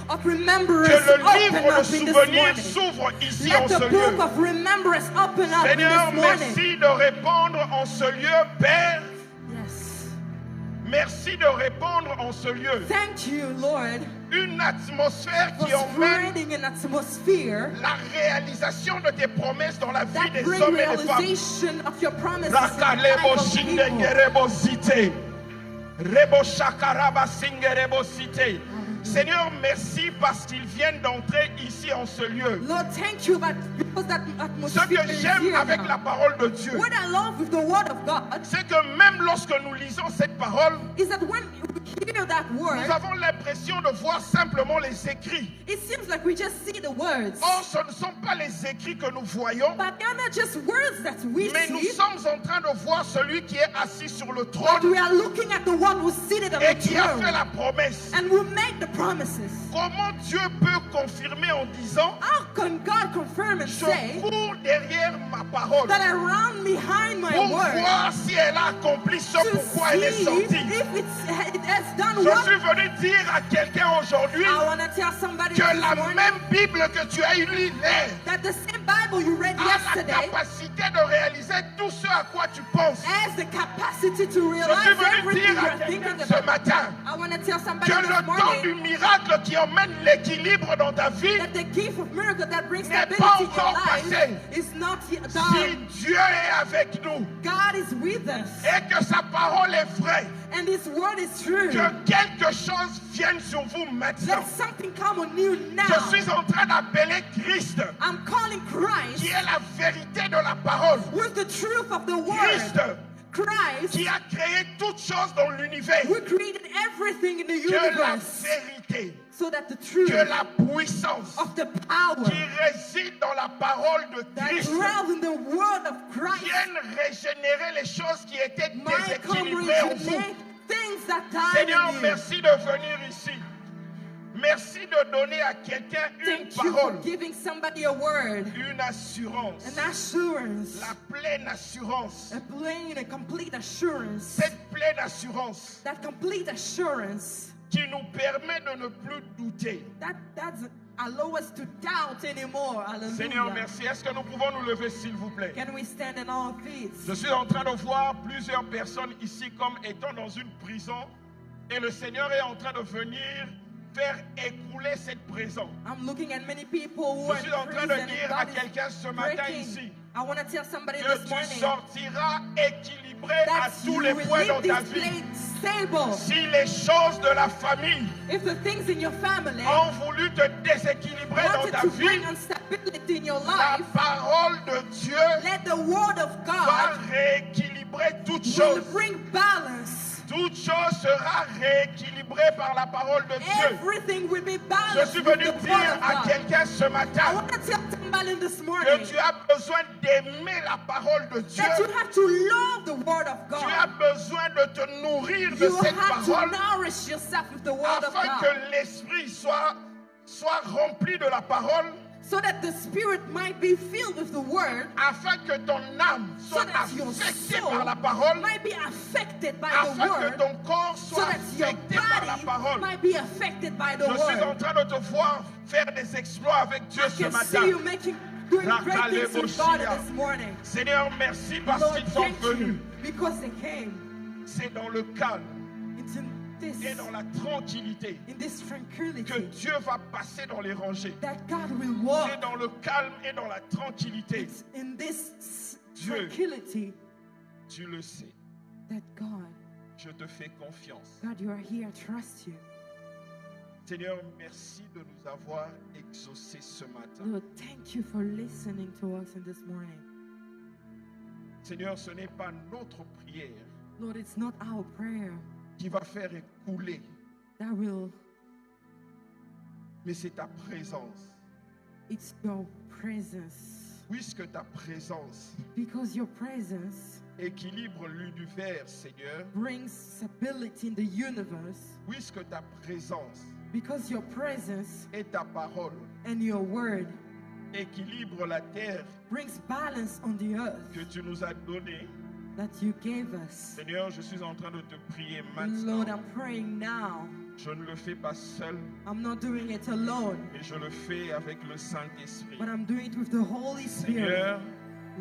of remembrance Que le open livre de up in this souvenirs morning. s'ouvre ici Let en the ce book lieu. of remembrance open up Seigneur, in this morning. merci de répondre en ce lieu, Père. Yes. Merci de répondre en ce lieu. Thank you, Lord, Une atmosphère for qui emmène spreading an atmosphere la réalisation de tes promesses dans la vie that des bring hommes et des femmes. realization of your promises in the life Rakalebo of people. shindengerebo zite. Rebo shakaraba singerebo zite. Seigneur, merci parce qu'ils viennent d'entrer ici en ce lieu. Lord, thank you because that Ce atmosphere que is j'aime here avec now. la parole de Dieu, What I love with the word of God c'est que même lorsque nous lisons cette parole, is that when we hear that nous word, avons l'impression de voir simplement les écrits. it seems like we just see the words. Or, ce ne sont pas les écrits que nous voyons, But they're not just words that we mais nous see, sommes en train de voir celui qui est assis sur le but trône we are looking at the one who's seated on et the qui a fait throne la promesse. and will make the promises. Comment Dieu peut confirmer en disant, How can God confirm and je say cours derrière ma parole that I run behind my pour word voir si elle a accompli ce to pourquoi elle est see sortie? if it has done Je what? suis venu dire à quelqu'un aujourd'hui I want to tell somebody que this la morning même Bible que tu as lu hier that the same Bible you read a la yesterday capacité de réaliser tout ce à quoi tu penses. has the capacity to Je realize suis venu everything dire à you're thinking quelqu'un ce about. matin I want to tell somebody que this le temps du morning miracle qui emmène l'équilibre dans ta vie, that the gift of miracle that brings n'est stability pas in your encore life passé. is not yet si done. Dieu est avec nous God is with us et que sa parole est vraie, and His word is true. que quelque chose vienne sur vous maintenant. Let something come on you now. Je suis en train d'appeler Christ, I'm calling Christ qui est la vérité de la parole. with the truth of the Christ, word. Christ, qui a créé toutes choses dans l'univers. who created everything in the Que la universe vérité, so that the truth que la puissance of the power qui réside dans la parole de that Christ dwells in the word of Christ vienne régénérer les choses qui étaient might come déséquilibrées en vous. originate things that died Seigneur, in you. merci de venir ici. Merci de donner à quelqu'un une Thank you for parole, giving somebody a word, une assurance, an assurance, la pleine assurance. a plain, a complete assurance. Cette pleine assurance That complete assurance qui nous permet de ne plus douter. that doesn't allow us to doubt anymore. Seigneur, Hallelujah. merci. Est-ce que nous pouvons nous lever, s'il vous plaît? Can we stand on our feet? Je suis en train de voir plusieurs personnes ici comme étant dans une prison et le Seigneur est en train de venir faire écrouler cette prison. I'm looking at many people who are Je in suis en train prison de and dire à God quelqu'un is ce matin breaking. ici I want to tell somebody que this tu morning sortiras équilibré à that tous you les will points dans leave ta this vie. place stable. Si les choses de la famille If the things in your family ont voulu te déséquilibrer dans wanted ta to vie, bring instability in your la life, parole de Dieu let the word of va God rééquilibrer toutes will choses. bring balance. Toute chose sera rééquilibrée par la parole de Dieu. Everything will be Je balanced suis with venu the word dire of à God. quelqu'un ce I matin want to tell somebody this morning que tu as besoin d'aimer la parole de Dieu. that you have to love the word of Tu as God. besoin de te nourrir de You cette have to parole nourish yourself with the word of afin God que l'esprit soit rempli de la parole, so that the spirit might be filled with the word, afin que ton âme so soit that your affectée soul par la parole, might be affected by the afin que word, ton corps so soit that your affecté par la body parole. might be affected by the Je suis en word. train de te voir faire des exploits avec Dieu I ce can see you matin. doing great things with God this morning. Seigneur, merci parce Lord, qu'ils sont thank venus. you because they came. C'est dans le calme It's in et dans la tranquillité this que tranquility Dieu va passer dans les rangées. that God will C'est walk. dans le calme et dans la tranquillité. It's in this Dieu. tranquility Tu le sais, that God, je te fais confiance. God, you are here. I trust you. Seigneur, merci de nous avoir exaucés ce matin. Lord, thank you for listening to us in this morning. Seigneur, ce n'est pas notre prière Lord, it's not our prayer qui va faire écouler, that will, mais c'est ta présence. it's your presence. Puisque ta présence Because your presence équilibre l'univers, Seigneur, brings stability in the universe. puisque ta présence Because your presence et ta parole and your word équilibrent la terre brings balance on the earth que tu nous as donnée. that you gave us. Seigneur, je suis en train de te prier Lord, maintenant. I'm praying now. Je ne le fais pas seul, I'm not doing it alone, mais je le fais avec le Saint-Esprit. but I'm doing it with the Holy Spirit. Seigneur,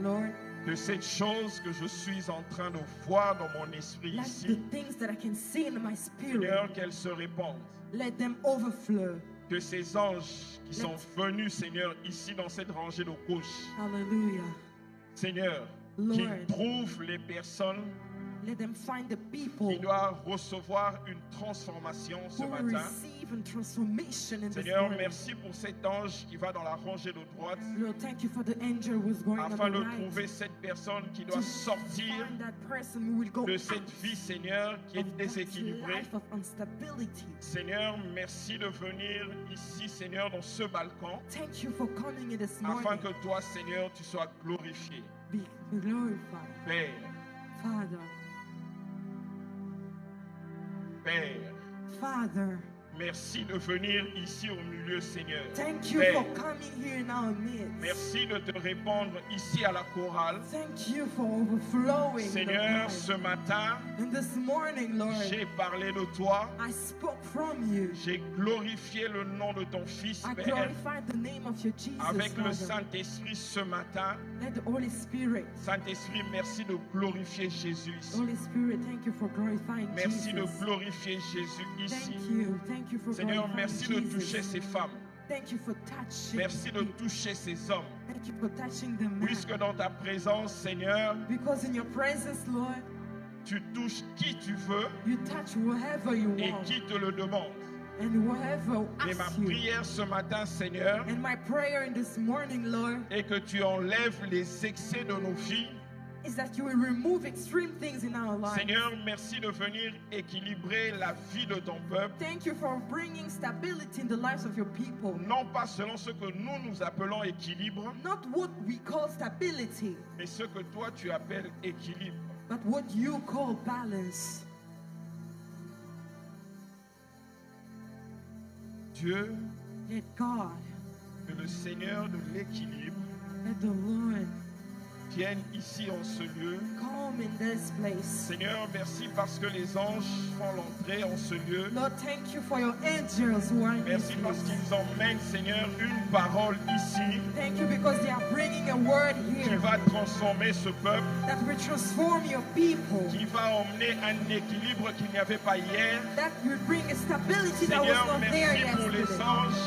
Lord, que cette chose que je suis en train de voir dans mon esprit let the ici, things that I can see in my spirit, Seigneur, qu'elles se répandent. let them overflow. Que ces anges qui sont venus, Seigneur, ici dans cette rangée de gauche, Hallelujah. Seigneur, Lord. qu'ils trouvent les personnes Let them find the people qui doivent recevoir une transformation ce who will matin. receive a transformation in this Seigneur, morning. merci pour cet ange qui va dans la rangée de droite Lord, thank you for the angel who's going on afin the de right. trouver cette personne qui doit To sortir find that person who will go de out cette vie, Seigneur, qui est of that déséquilibrée. life of instability. Seigneur, merci de venir ici, Seigneur, dans ce balcon, Thank you for coming in this afin morning. que toi, Seigneur, tu sois glorifié. Be glorified. Père, Father, Père, Father, merci de venir ici au milieu, Seigneur. thank you Père, for coming here in our midst. merci de te répandre ici à la chorale. Thank you for overflowing the Seigneur, word. ce matin, And this morning, Lord, j'ai parlé de toi. I spoke from you. J'ai glorifié le nom de ton Fils, I Père, glorified the name of your Jesus, avec le Father. Saint-Esprit ce matin. Let the Holy Spirit, Saint-Esprit, merci de glorifier Jésus ici. Holy Spirit, thank you for glorifying Merci de Jesus. glorifier Jésus ici. Thank you for Seigneur, glorifying merci de Jesus. toucher ces femmes. Thank you for touching. Merci de toucher ces hommes. Thank you for touching the man. Puisque dans ta présence, Seigneur, Because in your presence, Lord, tu touches qui tu veux you touch whoever you et want qui te le demande. and whoever Mais ma asks you. prière ce matin, Seigneur, And my prayer in this morning, Lord, est que tu enlèves les excès de nos vies. is that you will remove extreme things in our lives. Seigneur, merci de venir équilibrer la vie de ton peuple. Thank you for bringing stability in the lives of your people. Non pas selon ce que nous appelons équilibre, Not what we call stability, mais ce que toi tu appelles équilibre. but what you call balance. Dieu, Let God, que le Seigneur de l'équilibre let the Lord vienne ici en ce lieu. come in this place. Seigneur, merci parce que les anges font l'entrée en ce lieu. Lord, thank you for your angels who are in this Merci parce place. qu'ils emmènent, Seigneur, une parole ici Thank you because they are bringing a word qui here va transformer ce peuple, that will transform your people, qui va emmener un équilibre qu'il n'y avait pas hier. that will bring a stability that was Seigneur, not there merci pour les yesterday. anges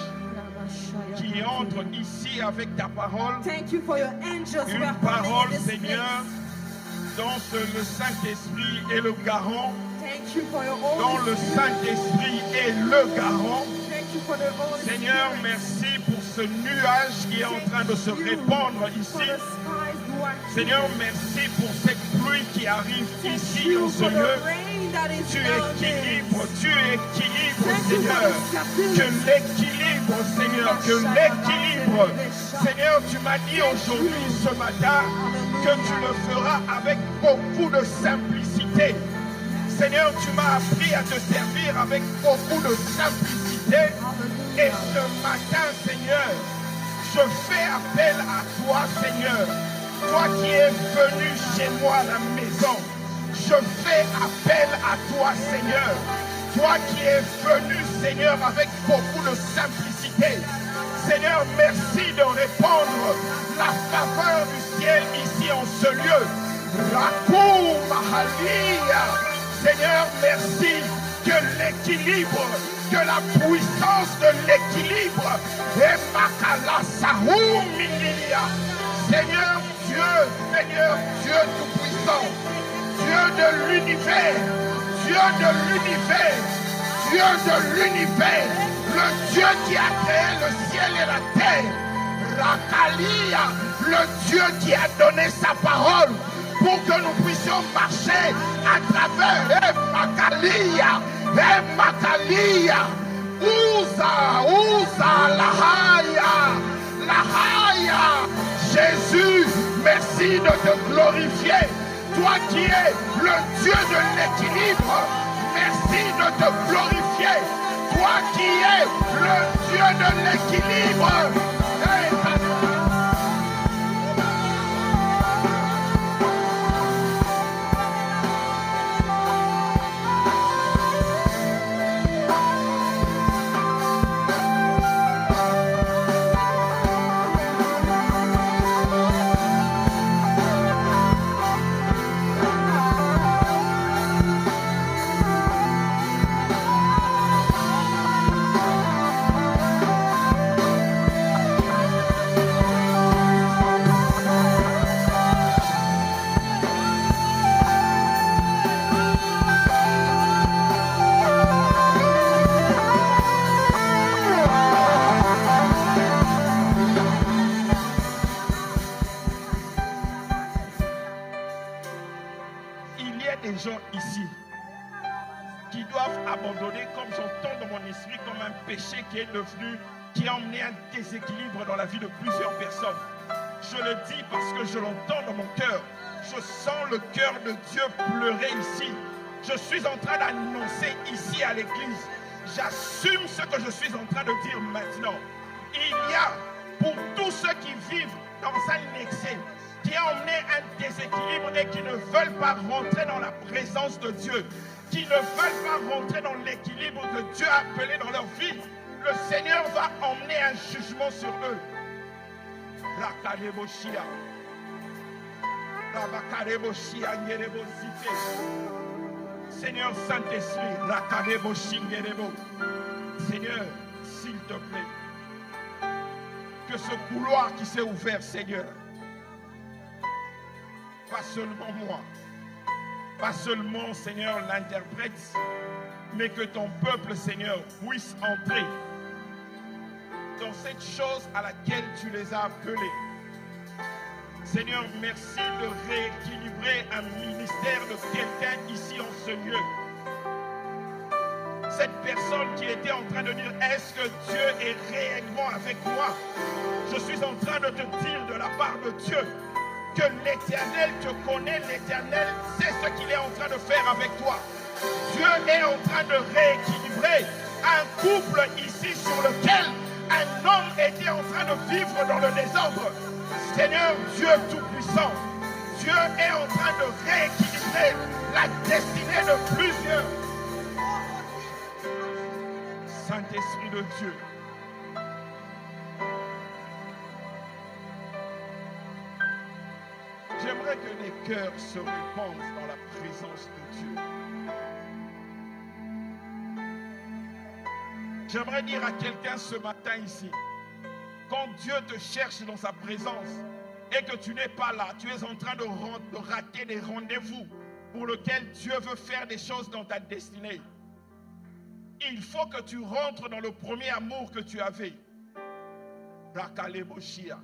qui entrent ici avec ta parole. Thank you for your angels who Une are coming parole, in this Seigneur, place. dont le Saint-Esprit est le garant, Thank you for your dont Holy le Spirit. Saint-Esprit est le garant. Thank you for the Holy Seigneur, Spirit. merci pour ce nuage qui est en train de se répandre For ici. the skies who are Seigneur, clear. merci pour cette pluie qui arrive Thank ici you en ce for the lieu. rain that is Tu down there. équilibres, Thank you for Seigneur. the stability. Que l'équilibre, Seigneur, que l'équilibre. Seigneur, tu m'as dit aujourd'hui, ce matin, que tu le feras avec beaucoup de simplicité. Seigneur, tu m'as appris à te servir avec beaucoup de simplicité. Et ce matin, Seigneur, je fais appel à toi, Seigneur. Toi qui es venu chez moi à la maison, je fais appel à toi, Seigneur. Toi qui es venu, Seigneur, avec beaucoup de simplicité. Seigneur, merci de répandre la faveur du ciel ici en ce lieu. Rakou Mahalia. Seigneur, merci que l'équilibre, que la puissance de l'équilibre est Makala Sahou Milia. Seigneur Dieu tout-puissant, Dieu de l'univers, Dieu de l'univers, Dieu de l'univers, le Dieu qui a créé le ciel et la terre, Rakalia, le Dieu qui a donné sa parole pour que nous puissions marcher à travers Makalia, Uza, Lahaya. Jésus, merci de te glorifier. Toi qui es le Dieu de l'équilibre, merci de te glorifier. Toi qui es le Dieu de l'équilibre. Gens ici qui doivent abandonner, comme j'entends dans mon esprit, comme un péché qui est devenu, qui a emmené un déséquilibre dans la vie de plusieurs personnes. Je le dis parce que je l'entends dans mon cœur. Je sens le cœur de Dieu pleurer ici. Je suis en train d'annoncer ici à l'église. J'assume ce que je suis en train de dire maintenant. Il y a pour tous ceux qui vivent dans un excès, qui a emmené un déséquilibre et qui ne veulent pas rentrer dans la présence de Dieu, qui ne veulent pas rentrer dans l'équilibre que Dieu a appelé dans leur vie, le Seigneur va emmener un jugement sur eux. Rakadeboshia. Rabakadeboshia nyerebosite. Seigneur Saint-Esprit, Rakadeboshingerebo. Seigneur, s'il te plaît, que ce couloir qui s'est ouvert, Seigneur, pas seulement moi, pas seulement, Seigneur, l'interprète, mais que ton peuple, Seigneur, puisse entrer dans cette chose à laquelle tu les as appelés. Seigneur, merci de rééquilibrer un ministère de quelqu'un ici en ce lieu. Cette personne qui était en train de dire, est-ce que Dieu est réellement avec moi? Je suis en train de te dire de la part de Dieu que l'Éternel te connaît, l'Éternel sait ce qu'il est en train de faire avec toi. Dieu est en train de rééquilibrer un couple ici sur lequel un homme était en train de vivre dans le désordre. Seigneur Dieu Tout-Puissant, Dieu est en train de rééquilibrer la destinée de plusieurs. Saint-Esprit de Dieu, j'aimerais que les cœurs se répandent dans la présence de Dieu. J'aimerais dire à quelqu'un ce matin ici, quand Dieu te cherche dans sa présence et que tu n'es pas là, tu es en train de rater des rendez-vous pour lesquels Dieu veut faire des choses dans ta destinée. Il faut que tu rentres dans le premier amour que tu avais. Rakaleboshia.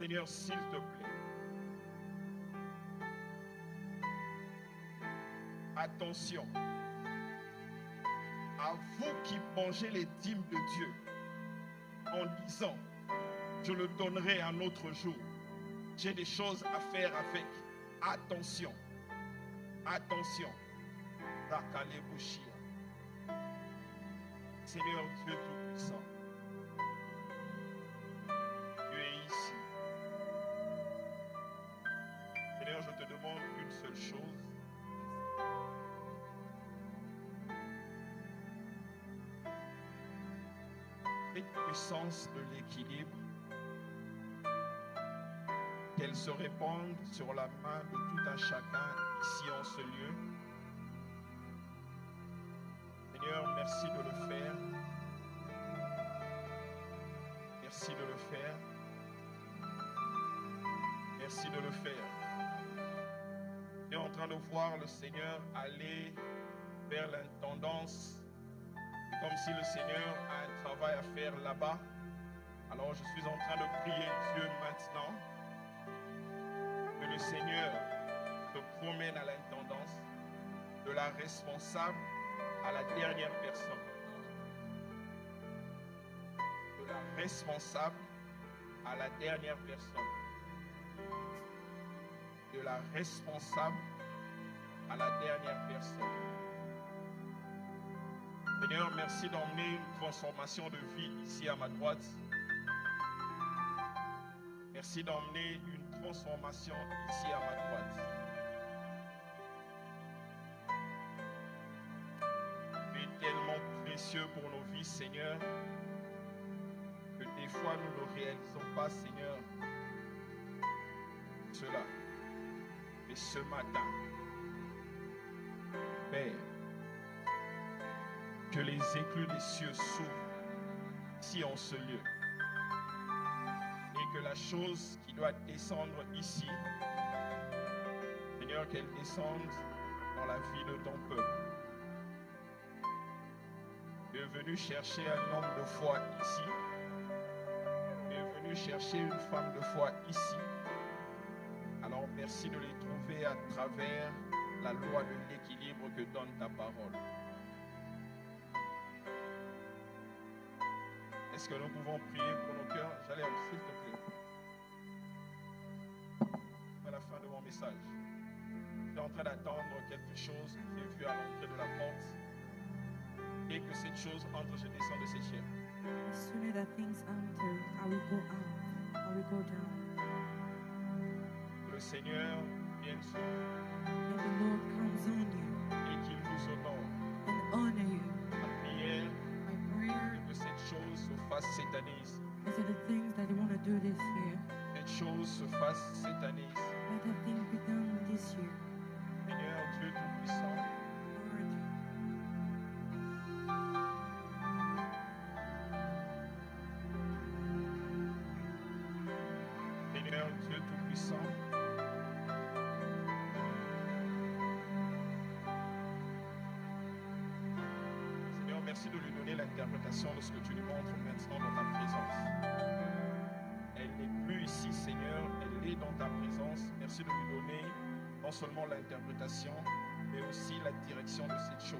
Seigneur, s'il te plaît, attention. À vous qui mangez les dîmes de Dieu en disant, je le donnerai un autre jour. J'ai des choses à faire avec. Attention. Attention. Rakaleboshia. Seigneur Dieu Tout-Puissant, tu es ici. Seigneur, je te demande une seule chose. Cette puissance de l'équilibre, qu'elle se répande sur la main de tout un chacun ici en ce lieu. Seigneur, merci de le faire. Merci de le faire. Merci de le faire. Je suis en train de voir le Seigneur aller vers l'intendance. C'est comme si le Seigneur a un travail à faire là-bas. Alors je suis en train de prier Dieu maintenant que le Seigneur te promène à l'intendance de la responsable à la dernière personne. De la responsable à la dernière personne. De la responsable à la dernière personne. Seigneur, merci d'emmener une transformation de vie ici à ma droite. Merci d'emmener une transformation ici à ma droite. Tu es tellement précieux pour nos vies, Seigneur, que des fois nous ne réalisons pas, Seigneur, cela. Et ce matin, Père, que les éclus des cieux s'ouvrent ici en ce lieu. Et que la chose qui doit descendre ici, Seigneur, qu'elle descende dans la vie de ton peuple. Tu es venu chercher un homme de foi ici. Tu es venu chercher une femme de foi ici. Alors merci de les trouver à travers la loi de l'équilibre que donne ta parole. Est-ce que nous pouvons prier pour nos cœurs? J'allais, s'il te plaît. À la fin de mon message, je suis en train d'attendre quelque chose que j'ai vu à l'entrée de la porte. Et que cette chose entre, je descends de cette chair. As soon as that things enter, I will go out, I will go down. Le Seigneur vienne sur vous And the Lord comes on you et qu'il vous honore. and honor you. La prière, My prayer que cette chose se fasse cette année ici. is that the things that you want to do this year, Cette chose se fasse cette année ici. let that thing be done this year. Seigneur Dieu Tout-Puissant, Lord, Seigneur Dieu Tout-Puissant, Seigneur, merci de lui donner l'interprétation de ce que tu lui montres maintenant dans ta présence. Elle n'est plus ici, Seigneur, elle est dans ta présence. Merci de lui donner non seulement l'interprétation, mais aussi la direction de cette chose.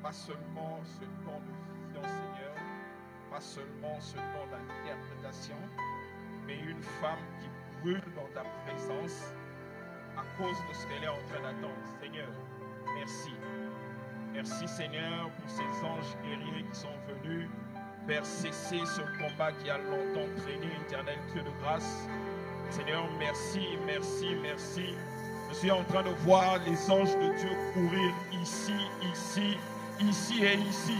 Pas seulement ce don de vision, Seigneur, pas seulement ce don d'interprétation, mais une femme qui brûle dans ta présence à cause de ce qu'elle est en train d'attendre. Seigneur, merci. Merci Seigneur pour ces anges guerriers qui sont venus. Père, cesser ce combat qui a longtemps traîné, éternel Dieu de grâce. Seigneur, merci, merci, merci. Je suis en train de voir les anges de Dieu courir ici, ici, ici et ici.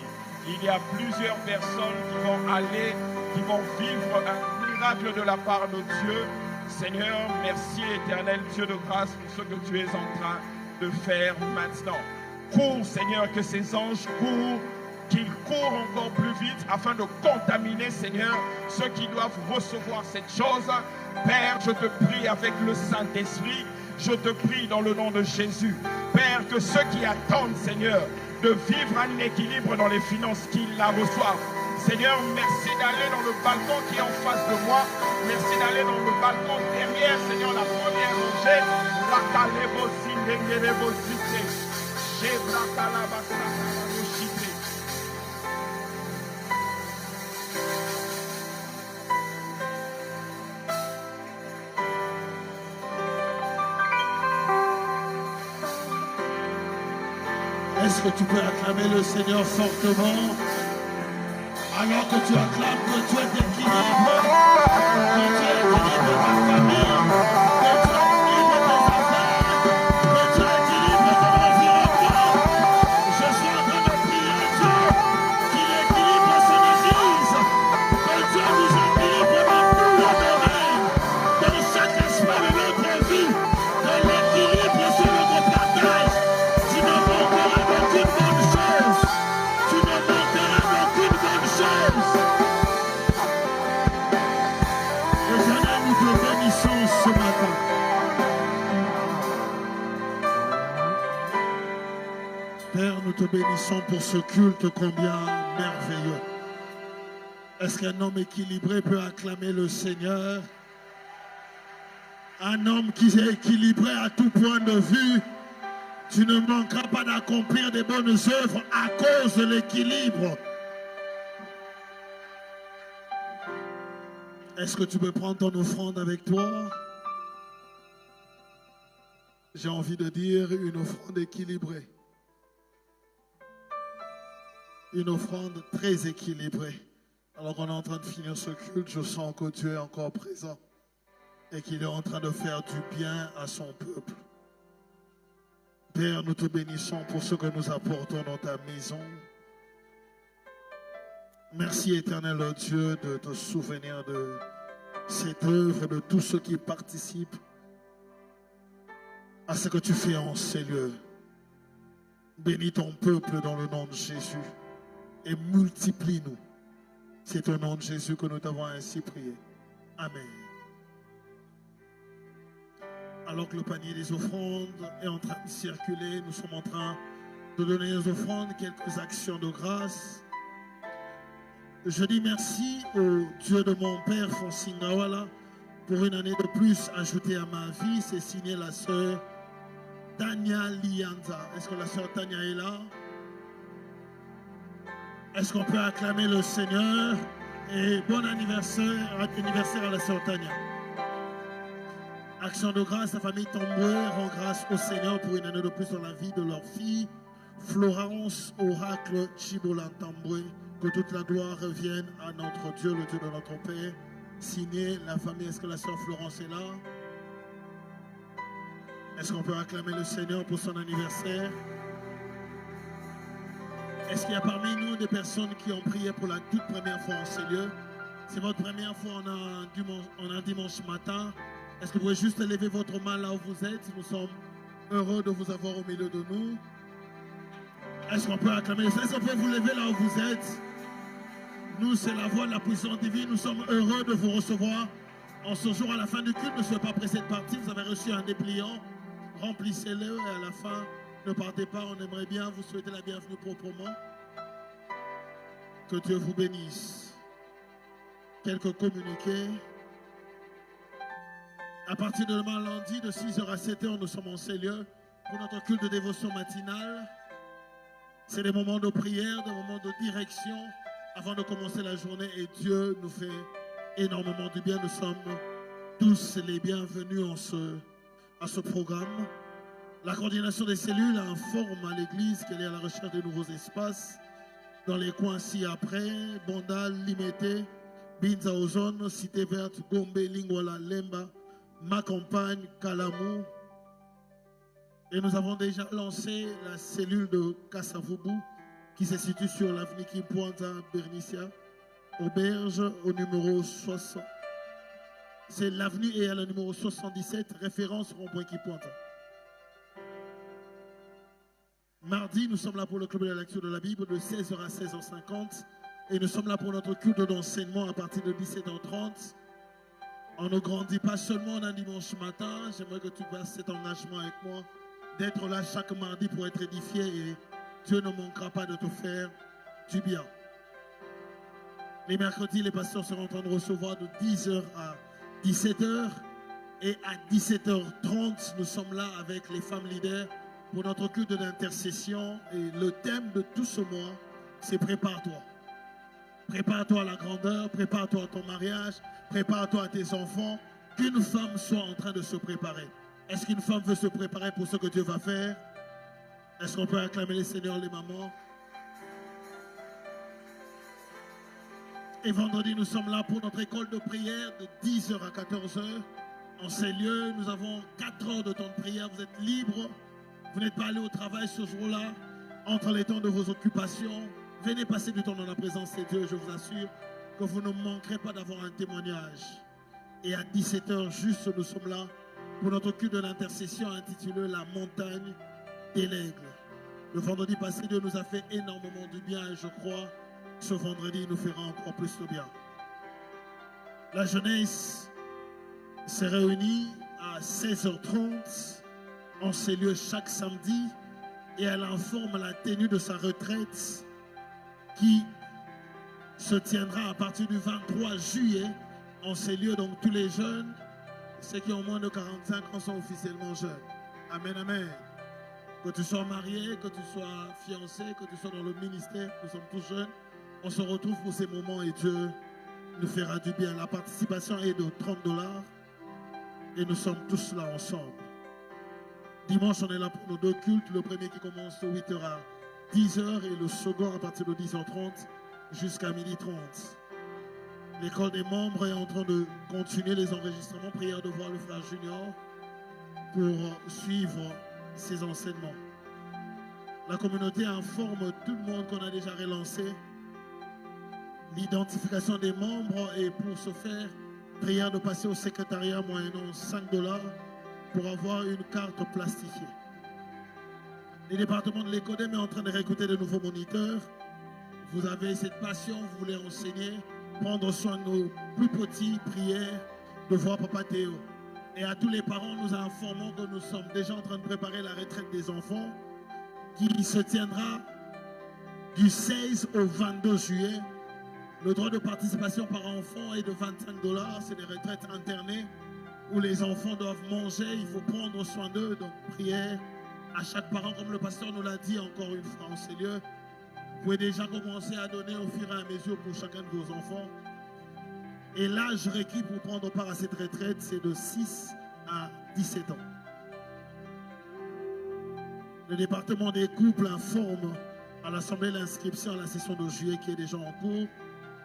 Il y a plusieurs personnes qui vont aller, qui vont vivre un miracle de la part de Dieu. Seigneur, merci éternel Dieu de grâce pour ce que tu es en train de faire maintenant. Cours Seigneur, que ces anges courent, qu'ils courent encore plus vite afin de contaminer Seigneur ceux qui doivent recevoir cette chose. Père, je te prie avec le Saint-Esprit, je te prie dans le nom de Jésus. Père, que ceux qui attendent Seigneur de vivre un équilibre dans les finances, qu'ils la reçoivent. Seigneur, merci d'aller dans le balcon qui est en face de moi. Merci d'aller dans le balcon derrière, Seigneur, la première rangée. Est-ce que tu peux acclamer le Seigneur fortement? Alors que tu acclames que tu es d'équilibre, que tu es équilibre de ta famille, que tu es équilibre de tes affaires, que tu es équilibre de ton environnement. Je suis en train de prier à Dieu qu'il équilibre son église, que Dieu nous équilibre dans tous les domaines, dans chaque aspect de notre vie, que l'équilibre sur notre partage. Tu ne manqueras d'aucune bonne chose. Tu ne manqueras d'aucune bonne chose. Éternel, nous te bénissons ce matin. Père, nous te bénissons pour ce culte combien merveilleux. Est-ce qu'un homme équilibré peut acclamer le Seigneur? Un homme qui est équilibré à tout point de vue. Tu ne manqueras pas d'accomplir des bonnes œuvres à cause de l'équilibre. Est-ce que tu peux prendre ton offrande avec toi? J'ai envie de dire une offrande équilibrée. Une offrande très équilibrée. Alors qu'on est en train de finir ce culte, je sens que Dieu est encore présent et qu'il est en train de faire du bien à son peuple. Père, nous te bénissons pour ce que nous apportons dans ta maison. Merci, éternel Dieu, de te souvenir de cette œuvre, de tous ceux qui participent à ce que tu fais en ces lieux. Bénis ton peuple dans le nom de Jésus et multiplie-nous. C'est au nom de Jésus que nous t'avons ainsi prié. Amen. Alors que le panier des offrandes est en train de circuler, nous sommes en train de donner aux offrandes quelques actions de grâce. Je dis merci au Dieu de mon père, Fonsi Ngawala, pour une année de plus ajoutée à ma vie. C'est signé la sœur Tania Lianza. Est-ce que la sœur Tania est là? Est-ce qu'on peut acclamer le Seigneur? Et bon anniversaire à la sœur Tania. Action de grâce, la famille Tamboué rend grâce au Seigneur pour une année de plus dans la vie de leur fille, Florence Oracle Chibola Tamboué. Que toute la gloire revienne à notre Dieu, le Dieu de notre Père. Signé la famille. Est-ce que la sœur Florence est là? Est-ce qu'on peut acclamer le Seigneur pour son anniversaire? Est-ce qu'il y a parmi nous des personnes qui ont prié pour la toute première fois en ces lieux? C'est votre première fois en un dimanche matin. Est-ce que vous pouvez juste lever votre main là où vous êtes? Nous sommes heureux de vous avoir au milieu de nous. Est-ce qu'on peut acclamer? Est-ce qu'on peut vous lever là où vous êtes? Nous, c'est la voix de la puissance divine. Nous sommes heureux de vous recevoir en ce jour. À la fin du culte, ne soyez pas pressés de partir. Vous avez reçu un dépliant. Remplissez-le et à la fin, ne partez pas. On aimerait bien vous souhaiter la bienvenue proprement. Que Dieu vous bénisse. Quelques communiqués. À partir de demain lundi, de 6h à 7h, nous sommes en ces lieux pour notre culte de dévotion matinale. C'est des moments de prière, des moments de direction avant de commencer la journée et Dieu nous fait énormément du bien. Nous sommes tous les bienvenus à ce programme. La coordination des cellules informe à l'Église qu'elle est à la recherche de nouveaux espaces dans les coins ci-après, Bondal, Limité, Binza Ozone, Cité Verte, Gombe, Lingwala, Lemba, Ma Campagne, Kalamou. Et nous avons déjà lancé la cellule de Kassavubu qui se situe sur l'avenue Kimpoanta, Bernicia, auberge au numéro 60. C'est l'avenue et à le numéro 77, référence rond-point Kimpoanta. Mardi, nous sommes là pour le club de la lecture de la Bible de 16h à 16h50 et nous sommes là pour notre culte d'enseignement à partir de 17h30. On ne grandit pas seulement un dimanche matin, j'aimerais que tu passes cet engagement avec moi d'être là chaque mardi pour être édifié et Dieu ne manquera pas de te faire du bien. Les mercredis, les pasteurs seront en train de recevoir de 10h à 17h et à 17h30, nous sommes là avec les femmes leaders pour notre culte d'intercession et le thème de tout ce mois, c'est prépare-toi. Prépare-toi à la grandeur, prépare-toi à ton mariage, prépare-toi à tes enfants, qu'une femme soit en train de se préparer. Est-ce qu'une femme veut se préparer pour ce que Dieu va faire? Est-ce qu'on peut acclamer les seigneurs, les mamans? Et vendredi, nous sommes là pour notre école de prière de 10h à 14h. En ces lieux, nous avons 4 heures de temps de prière. Vous êtes libres. Vous n'êtes pas allé au travail ce jour-là. Entre les temps de vos occupations, venez passer du temps dans la présence de Dieu. Je vous assure que vous ne manquerez pas d'avoir un témoignage. Et à 17h juste, nous sommes là pour notre culte de l'intercession intitulé La montagne des l'aigle. Le vendredi passé, Dieu nous a fait énormément du bien et je crois que ce vendredi nous fera encore plus de bien. La jeunesse s'est réunie à 16h30 en ces lieux chaque samedi et elle informe la tenue de sa retraite qui se tiendra à partir du 23 juillet en ces lieux. Donc tous les jeunes, ceux qui ont moins de 45 ans sont officiellement jeunes. Amen, amen. Que tu sois marié, que tu sois fiancé, que tu sois dans le ministère, nous sommes tous jeunes. On se retrouve pour ces moments et Dieu nous fera du bien. La participation est de $30 et nous sommes tous là ensemble. Dimanche, on est là pour nos 2 cultes. Le premier qui commence de 8h à 10h et le second à partir de 10h30 jusqu'à 12h30. L'école des membres est en train de continuer les enregistrements. Prière de voir le frère Junior pour suivre ces enseignements. La communauté informe tout le monde qu'on a déjà relancé l'identification des membres et pour ce faire, prière de passer au secrétariat moyennant $5 pour avoir une carte plastifiée. Le département de l'Écodem est en train de recruter de nouveaux moniteurs. Vous avez cette passion, vous voulez enseigner, prendre soin de nos plus petits, prières, de voir Papa Théo. Et à tous les parents, nous informons que nous sommes déjà en train de préparer la retraite des enfants qui se tiendra du 16 au 22 juillet. Le droit de participation par enfant est de $25. C'est des retraites internées où les enfants doivent manger. Il faut prendre soin d'eux. Donc, prière à chaque parent, comme le pasteur nous l'a dit encore une fois en ces lieux. Vous pouvez déjà commencer à donner au fur et à mesure pour chacun de vos enfants. Et l'âge requis pour prendre part à cette retraite, c'est de 6 à 17 ans. Le département des couples informe à l'Assemblée l'inscription à la session de juillet qui est déjà en cours.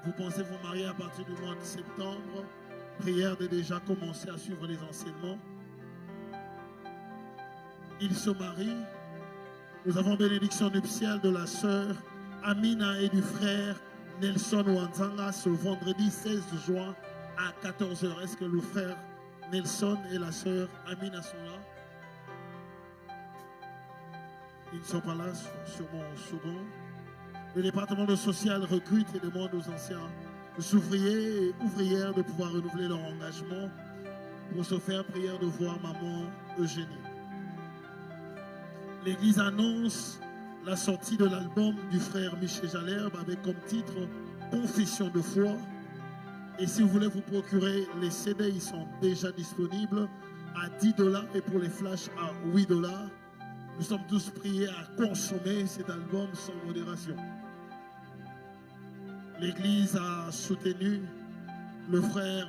Vous pensez vous marier à partir du mois de septembre. Prière de déjà commencer à suivre les enseignements. Ils se marient. Nous avons bénédiction nuptiale de la sœur Amina et du frère Nelson Wanzanga ce vendredi 16 juin à 14h. Est-ce que le frère Nelson et la sœur Amina sont là? Ils ne sont pas là sur mon second. Le département de social recrute et demande aux anciens ouvriers et ouvrières de pouvoir renouveler leur engagement pour se faire prière de voir maman Eugénie. L'Église annonce la sortie de l'album du frère Michel Jalherbe avec comme titre Confession de foi. Et si vous voulez vous procurer les CD, ils sont déjà disponibles à $10 et pour les flashs à $8. Nous sommes tous priés à consommer cet album sans modération. L'Église a soutenu le frère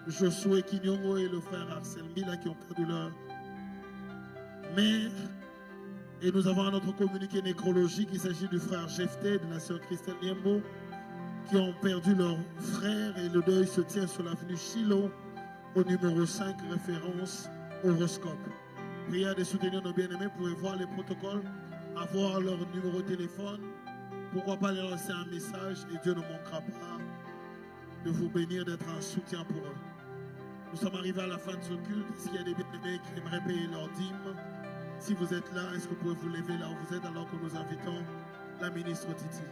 Josué Kinyongo et le frère Arsène Mila qui ont perdu leur mère. Et nous avons un autre communiqué nécrologique. Il s'agit du frère Jefté, de la sœur Christelle Niembo, qui ont perdu leur frère. Et le deuil se tient sur l'avenue Chilo, au numéro 5, référence horoscope. Prière de soutenir nos bien-aimés. Vous pouvez voir les protocoles, avoir leur numéro de téléphone. Pourquoi pas leur laisser un message et Dieu ne manquera pas de vous bénir, d'être un soutien pour eux. Nous sommes arrivés à la fin de ce culte. Est-ce qu'il y a des bien-aimés qui aimeraient payer leur dîme? Si vous êtes là, est-ce que vous pouvez vous lever là où vous êtes alors que nous invitons la ministre Titi?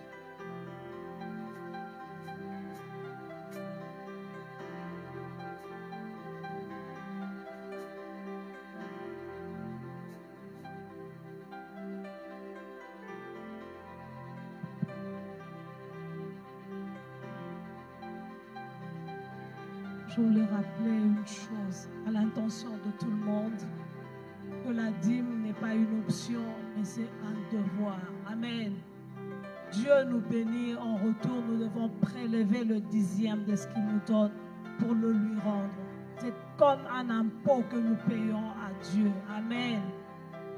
Je voulais rappeler une chose à l'intention de tout le monde, que la dîme n'est pas une option, mais c'est un devoir. Amen. Dieu nous bénit, en retour, nous devons prélever le 10e de ce qu'il nous donne pour le lui rendre. C'est comme un impôt que nous payons à Dieu. Amen.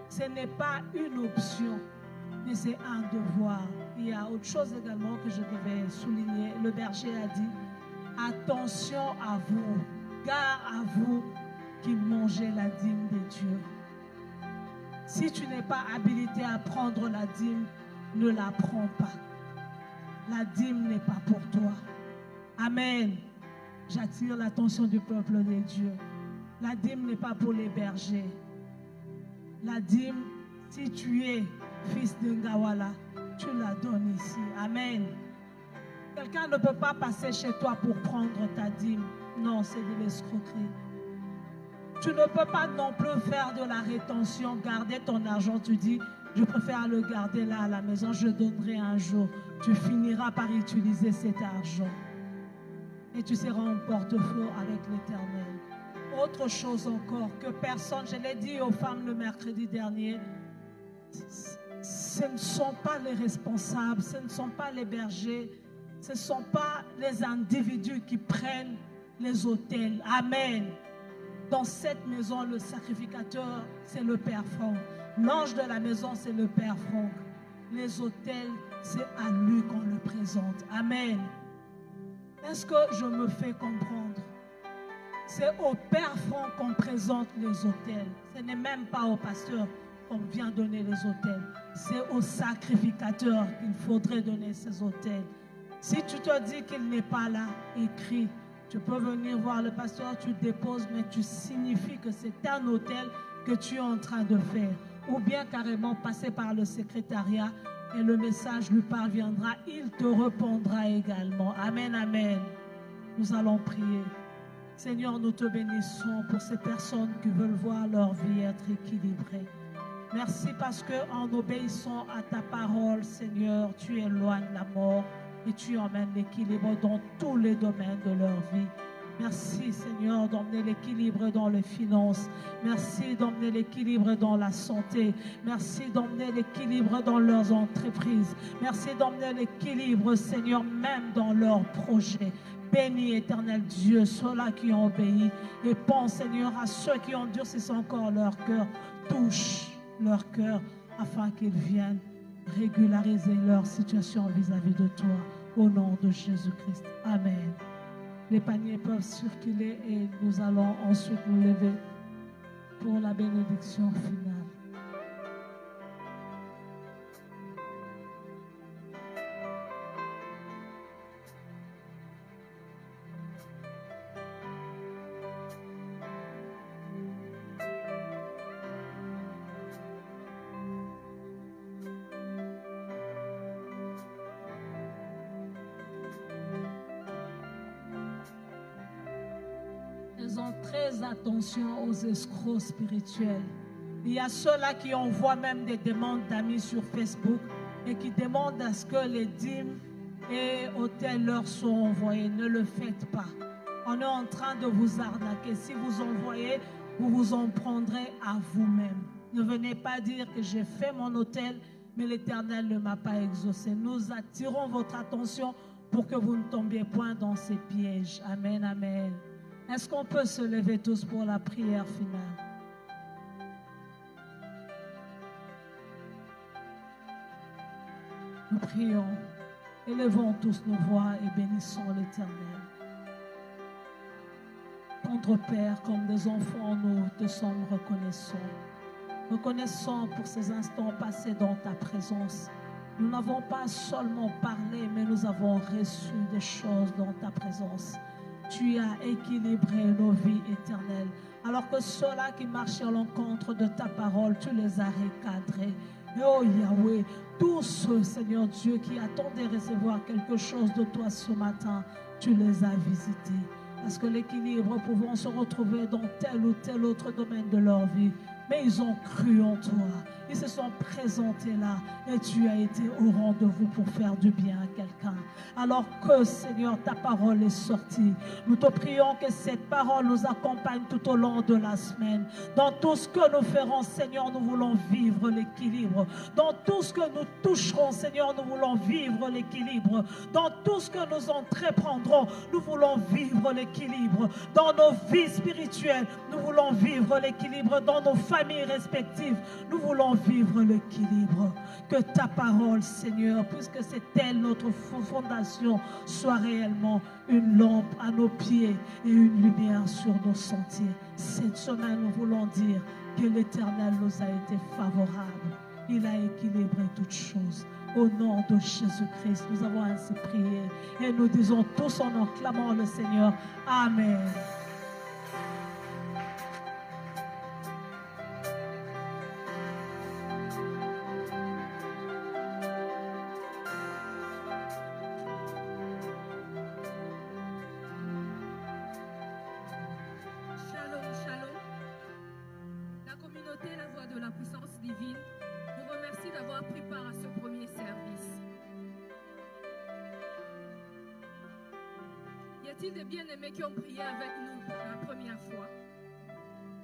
Ce n'est pas une option, mais c'est un devoir. Il y a autre chose également que je devais souligner. Le berger a dit, attention à vous, gare à vous qui mangez la dîme de Dieu. Si tu n'es pas habilité à prendre la dîme, ne la prends pas. La dîme n'est pas pour toi. Amen. J'attire l'attention du peuple de Dieu. La dîme n'est pas pour les bergers. La dîme, si tu es fils de Ngawala, tu la donnes ici. Amen. Quelqu'un ne peut pas passer chez toi pour prendre ta dîme. Non, c'est de l'escroquerie. Tu ne peux pas non plus faire de la rétention, garder ton argent. Tu dis, je préfère le garder là à la maison, je donnerai un jour. Tu finiras par utiliser cet argent. Et tu seras en porte-feu avec l'Éternel. Autre chose encore, que personne, je l'ai dit aux femmes le mercredi dernier, ce ne sont pas les responsables, ce ne sont pas les bergers, ce ne sont pas les individus qui prennent les autels. Amen. Dans cette maison, le sacrificateur, c'est le Père Franck. L'ange de la maison, c'est le Père Franck. Les autels, c'est à lui qu'on le présente. Amen. Est-ce que je me fais comprendre? C'est au Père Franck qu'on présente les autels. Ce n'est même pas au pasteur qu'on vient donner les autels. C'est au sacrificateur qu'il faudrait donner ces autels. Si tu te dis qu'il n'est pas là, écris. Tu peux venir voir le pasteur, tu déposes, mais tu signifies que c'est un autel que tu es en train de faire. Ou bien carrément passer par le secrétariat et le message lui parviendra. Il te répondra également. Amen, amen. Nous allons prier. Seigneur, nous te bénissons pour ces personnes qui veulent voir leur vie être équilibrée. Merci parce qu'en obéissant à ta parole, Seigneur, tu éloignes la mort et tu emmènes l'équilibre dans tous les domaines de leur vie. Merci, Seigneur, d'emmener l'équilibre dans les finances. Merci d'emmener l'équilibre dans la santé. Merci d'emmener l'équilibre dans leurs entreprises. Merci d'emmener l'équilibre, Seigneur, même dans leurs projets. Bénis, éternel Dieu, ceux-là qui ont obéi. Et pense, Seigneur, à ceux qui ont durci encore leur cœur. Touche leur cœur afin qu'ils viennent régulariser leur situation vis-à-vis de toi. Au nom de Jésus-Christ. Amen. Les paniers peuvent circuler et nous allons ensuite nous lever pour la bénédiction finale. Faisons très attention aux escrocs spirituels. Il y a ceux-là qui envoient même des demandes d'amis sur Facebook et qui demandent à ce que les dîmes et autels leur soient envoyés. Ne le faites pas. On est en train de vous arnaquer. Si vous envoyez, vous vous en prendrez à vous-même. Ne venez pas dire que j'ai fait mon autel, mais l'Éternel ne m'a pas exaucé. Nous attirons votre attention pour que vous ne tombiez point dans ces pièges. Amen, amen. Est-ce qu'on peut se lever tous pour la prière finale? Nous prions, élevons tous nos voix et bénissons l'Éternel. Tendre Père, comme des enfants, nous te sommes reconnaissants. Reconnaissants pour ces instants passés dans ta présence. Nous n'avons pas seulement parlé, mais nous avons reçu des choses dans ta présence. Tu as équilibré nos vies éternelles. Alors que ceux-là qui marchaient à l'encontre de ta parole, tu les as recadrés. Et oh Yahweh, tous ceux, Seigneur Dieu, qui attendaient recevoir quelque chose de toi ce matin, tu les as visités. Parce que l'équilibre pouvant se retrouver dans tel ou tel autre domaine de leur vie. Mais ils ont cru en toi. Ils se sont présentés là. Et tu as été au rendez-vous pour faire du bien à quelqu'un. Alors que, Seigneur, ta parole est sortie. Nous te prions que cette parole nous accompagne tout au long de la semaine. Dans tout ce que nous ferons, Seigneur, nous voulons vivre l'équilibre. Dans tout ce que nous toucherons, Seigneur, nous voulons vivre l'équilibre. Dans tout ce que nous entreprendrons, nous voulons vivre l'équilibre. Dans nos vies spirituelles, nous voulons vivre l'équilibre. Dans nos familles respectives, nous voulons vivre l'équilibre. Que ta parole, Seigneur, puisque c'est elle notre fondation, soit réellement une lampe à nos pieds et une lumière sur nos sentiers. Cette semaine, nous voulons dire que l'Éternel nous a été favorable. Il a équilibré toutes choses. Au nom de Jésus-Christ, nous avons ainsi prié et nous disons tous en acclamant le Seigneur. Amen. La voix de la puissance divine vous remercie d'avoir pris part à ce premier service. Y a-t-il des bien-aimés qui ont prié avec nous la première fois?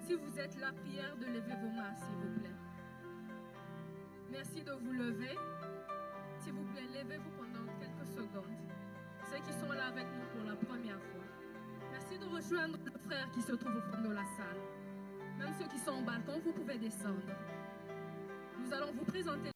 Si vous êtes là, prière de lever vos mains, s'il vous plaît. Merci de vous lever. S'il vous plaît, levez-vous pendant quelques secondes. Ceux qui sont là avec nous pour la première fois. Merci de rejoindre le frère qui se trouve au fond de la salle. Même ceux qui sont au balcon, vous pouvez descendre. Nous allons vous présenter